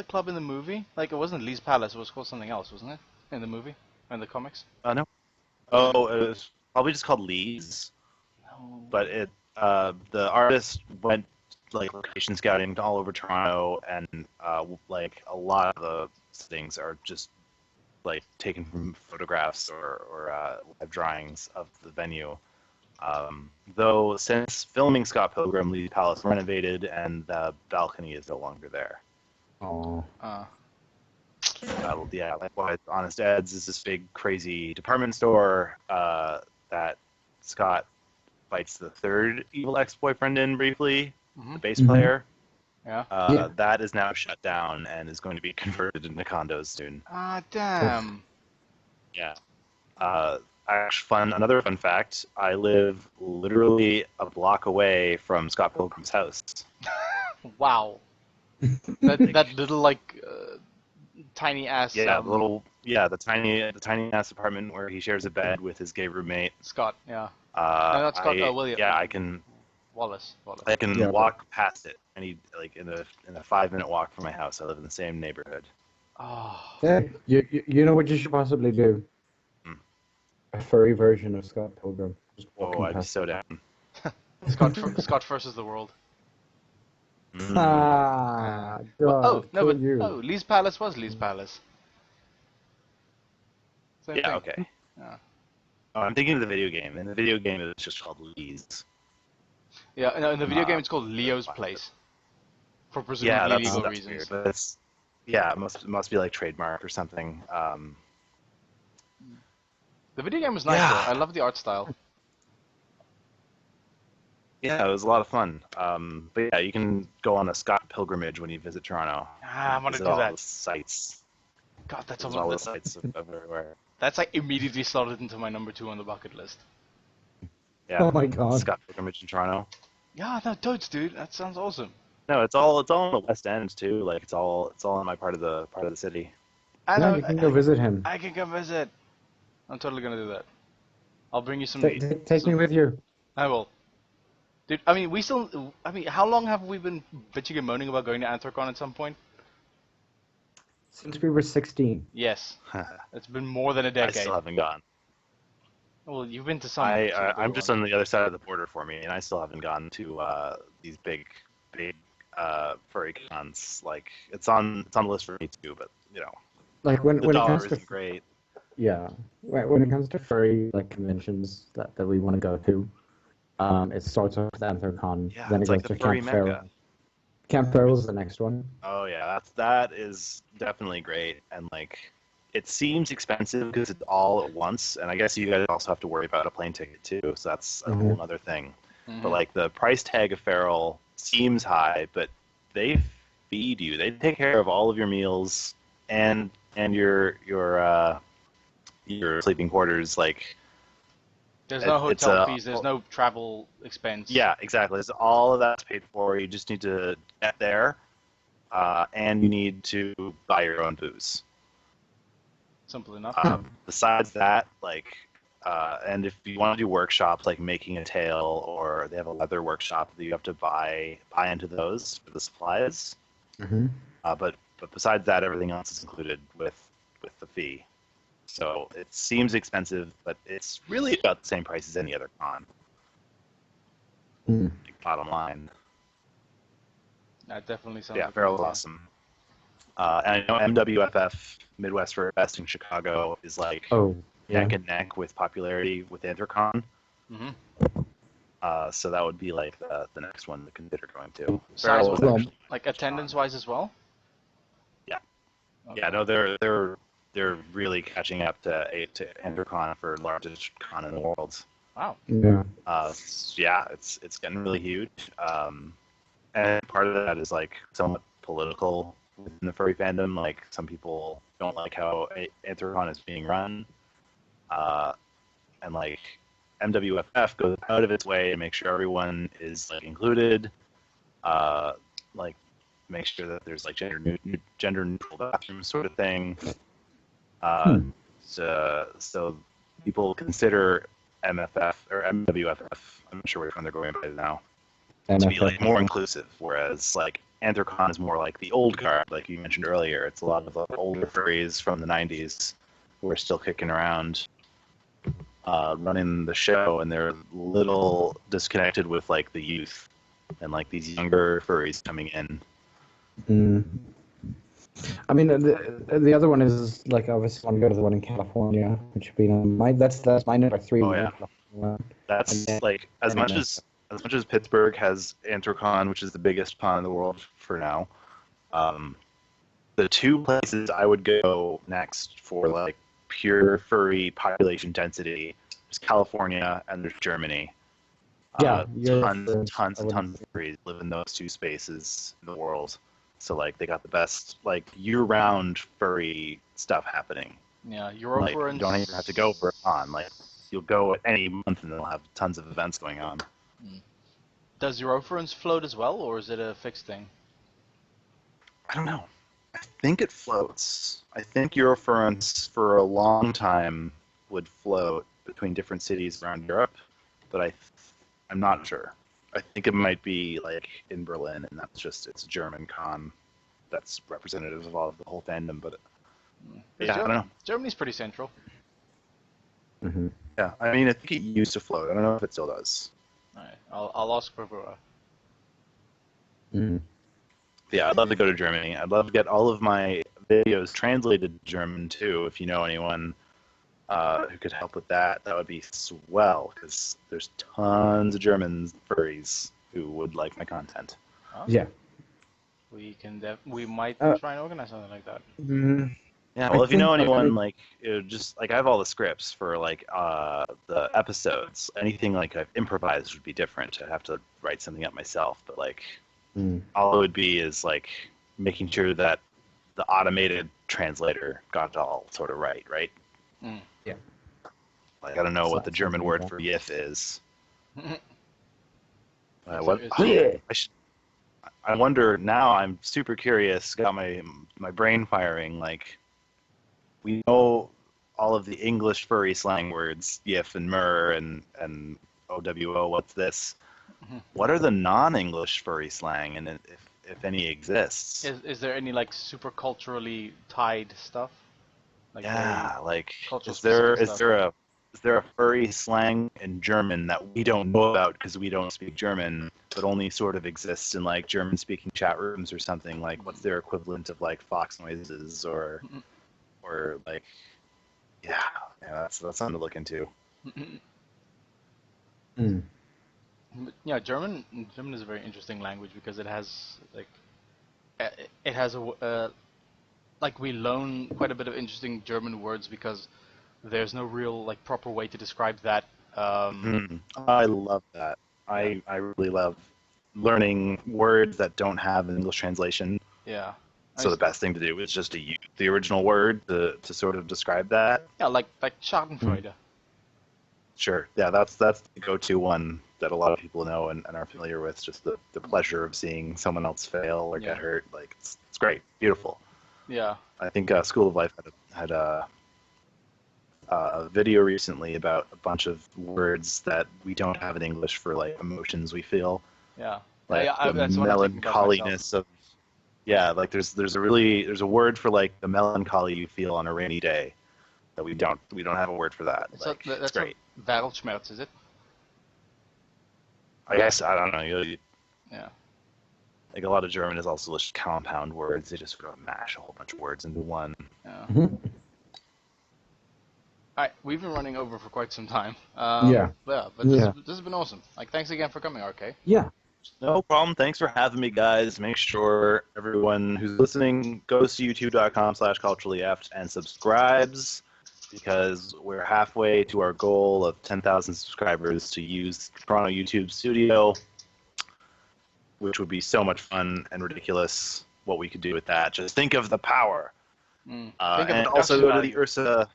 Speaker 2: club in the movie? Like it wasn't Lee's Palace. It was called something else, wasn't it? In the movie, in the comics.
Speaker 3: No. Oh, it was probably just called Lee's.
Speaker 2: No.
Speaker 3: But the artist went like location scouting all over Toronto, and like a lot of the things are just like taken from photographs or drawings of the venue. Though since filming Scott Pilgrim, Lee's Palace renovated and the balcony is no longer there.
Speaker 1: Oh.
Speaker 3: Yeah, likewise, Honest Ed's is this big crazy department store that Scott fights the third evil ex-boyfriend in briefly. The bass player.
Speaker 2: Yeah.
Speaker 3: That is now shut down and is going to be converted into condos soon.
Speaker 2: Ah, damn.
Speaker 3: Yeah. Another fun fact, I live literally a block away from Scott Pilgrim's house.
Speaker 2: Wow. that little like tiny ass.
Speaker 3: Yeah, the tiny ass apartment where he shares a bed with his gay roommate.
Speaker 2: Scott, yeah. No, that's Scott. William.
Speaker 3: Yeah, I can.
Speaker 2: Wallace.
Speaker 3: I can walk past it. In a 5-minute walk from my house. I live in the same neighborhood.
Speaker 2: Oh.
Speaker 1: Yeah, you know what you should possibly do? A furry version of Scott Pilgrim.
Speaker 3: I'd be so down.
Speaker 2: Scott versus the world.
Speaker 1: God,
Speaker 2: Lee's Palace was Lee's Palace. Same thing.
Speaker 3: Okay.
Speaker 2: Yeah.
Speaker 3: Oh, I'm thinking of the video game. In the video game, it's just called Lee's.
Speaker 2: Yeah, no, in the video game, it's called Leo's Place. For presumably legal reasons.
Speaker 3: Weird, but it must be like trademark or something.
Speaker 2: The video game was nice though. I love the art style.
Speaker 3: Yeah, it was a lot of fun. But yeah, you can go on a Scott pilgrimage when you visit Toronto.
Speaker 2: I want to do
Speaker 3: all
Speaker 2: that.
Speaker 3: The sites.
Speaker 2: God, that's
Speaker 3: all the sites everywhere.
Speaker 2: That's like immediately slotted into my number 2 on the bucket list.
Speaker 3: Yeah.
Speaker 1: Oh my God.
Speaker 3: Scott pilgrimage in Toronto.
Speaker 2: Yeah, no, totes, dude. That sounds awesome.
Speaker 3: No, it's all in the West End too. Like it's all in my part of the city.
Speaker 2: I know.
Speaker 1: You can go visit him.
Speaker 2: I can go visit. I'm totally gonna do that. I'll bring you some.
Speaker 1: Take me with you.
Speaker 2: I will. Dude, I mean, how long have we been bitching and moaning about going to Anthrocon at some point?
Speaker 1: Since we were 16.
Speaker 2: Yes. It's been more than a
Speaker 3: I
Speaker 2: decade.
Speaker 3: still haven't gone.
Speaker 2: Well, you've been to some.
Speaker 3: I'm just on the other side of the border for me, and I still haven't gone to these big furry cons. Like it's on the list for me too, but you know,
Speaker 1: Like when
Speaker 3: the
Speaker 1: it
Speaker 3: dollar
Speaker 1: comes to
Speaker 3: isn't great.
Speaker 1: yeah, when it comes to furry like conventions that we want to go to, it starts off with Anthrocon,
Speaker 3: Yeah,
Speaker 1: then it
Speaker 3: it's
Speaker 1: goes
Speaker 3: like the
Speaker 1: to
Speaker 3: furry
Speaker 1: Camp
Speaker 3: mecca.
Speaker 1: Feral. Camp Feral is the next one.
Speaker 3: Oh yeah, that is definitely great, and like it seems expensive because it's all at once, and I guess you guys also have to worry about a plane ticket too, so that's a whole other thing. But like the price tag of Feral seems high, but they feed you, they take care of all of your meals and your sleeping quarters. Like
Speaker 2: There's no
Speaker 3: it's
Speaker 2: hotel fees. There's no travel expense.
Speaker 3: yeah, exactly. It's all of that's paid for. You just need to get there, and you need to buy your own booze.
Speaker 2: Simple enough.
Speaker 3: Besides that, like, and if you want to do workshops like making a tail, or they have a leather workshop that you have to buy into those for the supplies. But besides that, everything else is included with the fee. So it seems expensive, but it's really about the same price as any other con. Like, bottom line.
Speaker 2: That definitely sounds.
Speaker 3: Yeah, Feral is awesome. And I know MWFF, Midwest Fur Fest in Chicago, is like neck and neck with popularity with Anthrocon. So that would be like the next one to consider going to.
Speaker 2: Size, like attendance-wise as well.
Speaker 3: Yeah.
Speaker 2: Okay.
Speaker 3: Yeah. No, they're really catching up to Anthrocon for largest con in the world.
Speaker 2: Wow.
Speaker 1: Yeah.
Speaker 3: Yeah, it's getting really huge. And part of that is like somewhat political within the furry fandom. Like some people don't like how Anthrocon is being run, and like MWFF goes out of its way to make sure everyone is like included, like make sure that there's like gender neutral bathrooms sort of thing. So people consider MFF or MWFF, I'm not sure which one they're going by now, to be like more inclusive, whereas like Anthrocon is more like the old guard, like you mentioned earlier. It's a lot of older furries from the 90s who are still kicking around, running the show, and they're a little disconnected with like the youth and like these younger furries coming in.
Speaker 1: I mean, the other one is like obviously want to go to the one in California, which would be that's my number 3.
Speaker 3: Oh yeah, that's like as much as Pittsburgh has Anthrocon, which is the biggest con in the world for now. The two places I would go next for like pure furry population density is California and there's Germany.
Speaker 1: Yeah,
Speaker 3: tons of furries live in those two spaces in the world. So like they got the best like year-round furry stuff happening.
Speaker 2: Yeah, Europe.
Speaker 3: Like, you don't even have to go for a con. Like you'll go any month and they'll have tons of events going on.
Speaker 2: Does Eurofurence float as well, or is it a fixed thing?
Speaker 3: I don't know. I think it floats. I think Eurofurence for a long time would float between different cities around Europe, but I'm not sure. I think it might be like in Berlin, and it's a German con that's representative of all of the whole fandom. But yeah, I don't know.
Speaker 2: Germany's pretty central.
Speaker 3: Yeah, I mean, I think it used to float. I don't know if it still does.
Speaker 2: All right, I'll ask for.
Speaker 3: Yeah, I'd love to go to Germany. I'd love to get all of my videos translated to German too. If you know anyone who could help with that, that would be swell. Because there's tons of German furries who would like my content.
Speaker 2: Oh.
Speaker 1: Yeah.
Speaker 2: We might try and organize something like that.
Speaker 3: Yeah, well, if you know anyone, like, just like I have all the scripts for like the episodes. Anything like I've improvised would be different. I'd have to write something up myself, but like all it would be is like making sure that the automated translator got it all sort of right?
Speaker 1: Yeah.
Speaker 3: Like I don't know what the German word for "yiff" is. I wonder now. I'm super curious. Got my brain firing. Like, we know all of the English furry slang words, yiff and mur and OWO. What's this? what are the non-English furry slang, and if any exists?
Speaker 2: Is there any like super culturally tied stuff? Like
Speaker 3: Yeah, like
Speaker 2: cultural
Speaker 3: is there
Speaker 2: stuff?
Speaker 3: is there a furry slang in German that we don't know about because we don't speak German, but only sort of exists in like German-speaking chat rooms or something? Like, what's their equivalent of like fox noises or like, yeah, that's something to look into.
Speaker 1: Mm.
Speaker 2: Yeah, German is a very interesting language because it has like it has like we learn quite a bit of interesting German words because there's no real like proper way to describe that.
Speaker 3: I love that.
Speaker 2: Yeah,
Speaker 3: I really love learning words that don't have an English translation.
Speaker 2: yeah.
Speaker 3: So the best thing to do is just to use the original word to sort of describe that.
Speaker 2: Yeah, like Schadenfreude.
Speaker 3: Sure. Yeah, that's the go-to one that a lot of people know and are familiar with. Just the pleasure of seeing someone else fail or get hurt. Like it's great, beautiful.
Speaker 2: Yeah.
Speaker 3: I think School of Life had a video recently about a bunch of words that we don't have in English for like emotions we feel.
Speaker 2: Yeah.
Speaker 3: Like the
Speaker 2: That's what I'm thinking about
Speaker 3: melancholiness of. Yeah, like there's a word for like the melancholy you feel on a rainy day that we don't have a word for that. Like, it's great.
Speaker 2: Weltschmerz, is it?
Speaker 3: I guess I don't know.
Speaker 2: Yeah.
Speaker 3: Like a lot of German is also just compound words. They just sort of mash a whole bunch of words into one.
Speaker 2: Yeah.
Speaker 1: Mm-hmm.
Speaker 2: Alright, we've been running over for quite some time.
Speaker 1: Yeah.
Speaker 2: But this has been awesome. Like, thanks again for coming, Arrkay.
Speaker 1: Yeah.
Speaker 3: No problem. Thanks for having me, guys. Make sure everyone who's listening goes to youtube.com/culturallyeft and subscribes, because we're halfway to our goal of 10,000 subscribers to use Toronto YouTube Studio, which would be so much fun and ridiculous what we could do with that. Just think of the power.
Speaker 2: Think
Speaker 3: And also go to the Ursa.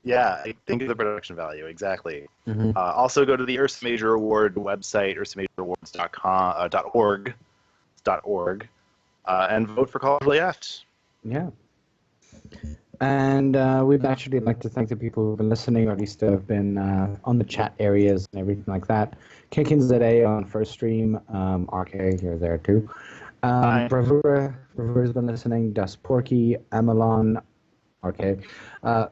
Speaker 3: Yeah, think of the production value, exactly.
Speaker 1: Mm-hmm.
Speaker 3: Also go to the Ursa Major Award website, ursamajorawards.org, and vote for Culturally Aft.
Speaker 1: Yeah. And we'd actually like to thank the people who've been listening, or at least have been on the chat areas and everything like that. KKZA on First Stream, Arrkay, you're there too. Bravura's been listening, Das Porky, Amelon, Arrkay.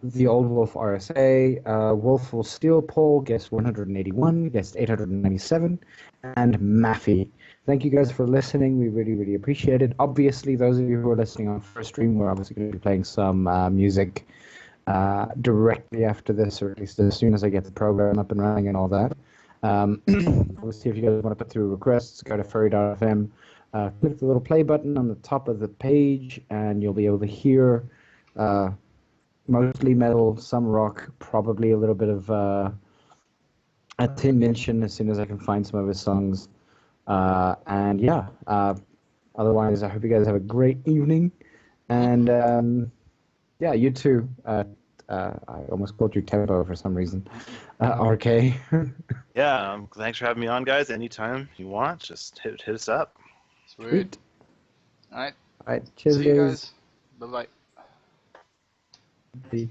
Speaker 1: The Old Wolf RSA, Wolful Steel Pole, guest 181, guest 897, and Maffy. Thank you guys for listening. We really, really appreciate it. Obviously, those of you who are listening on First Stream, we're obviously going to be playing some music directly after this, or at least as soon as I get the program up and running and all that. Obviously, if you guys want to put through requests, go to furry.fm, click the little play button on the top of the page, and you'll be able to hear mostly metal, some rock, probably a little bit of a Tim Minchin as soon as I can find some of his songs. And yeah, otherwise, I hope you guys have a great evening. And yeah, you too. I almost called you Tempo for some reason. Arrkay.
Speaker 3: Yeah, thanks for having me on, guys. Anytime you want, just hit us up.
Speaker 2: Sweet. All right.
Speaker 1: Cheers,
Speaker 2: See you guys. Bye-bye.
Speaker 1: Bye.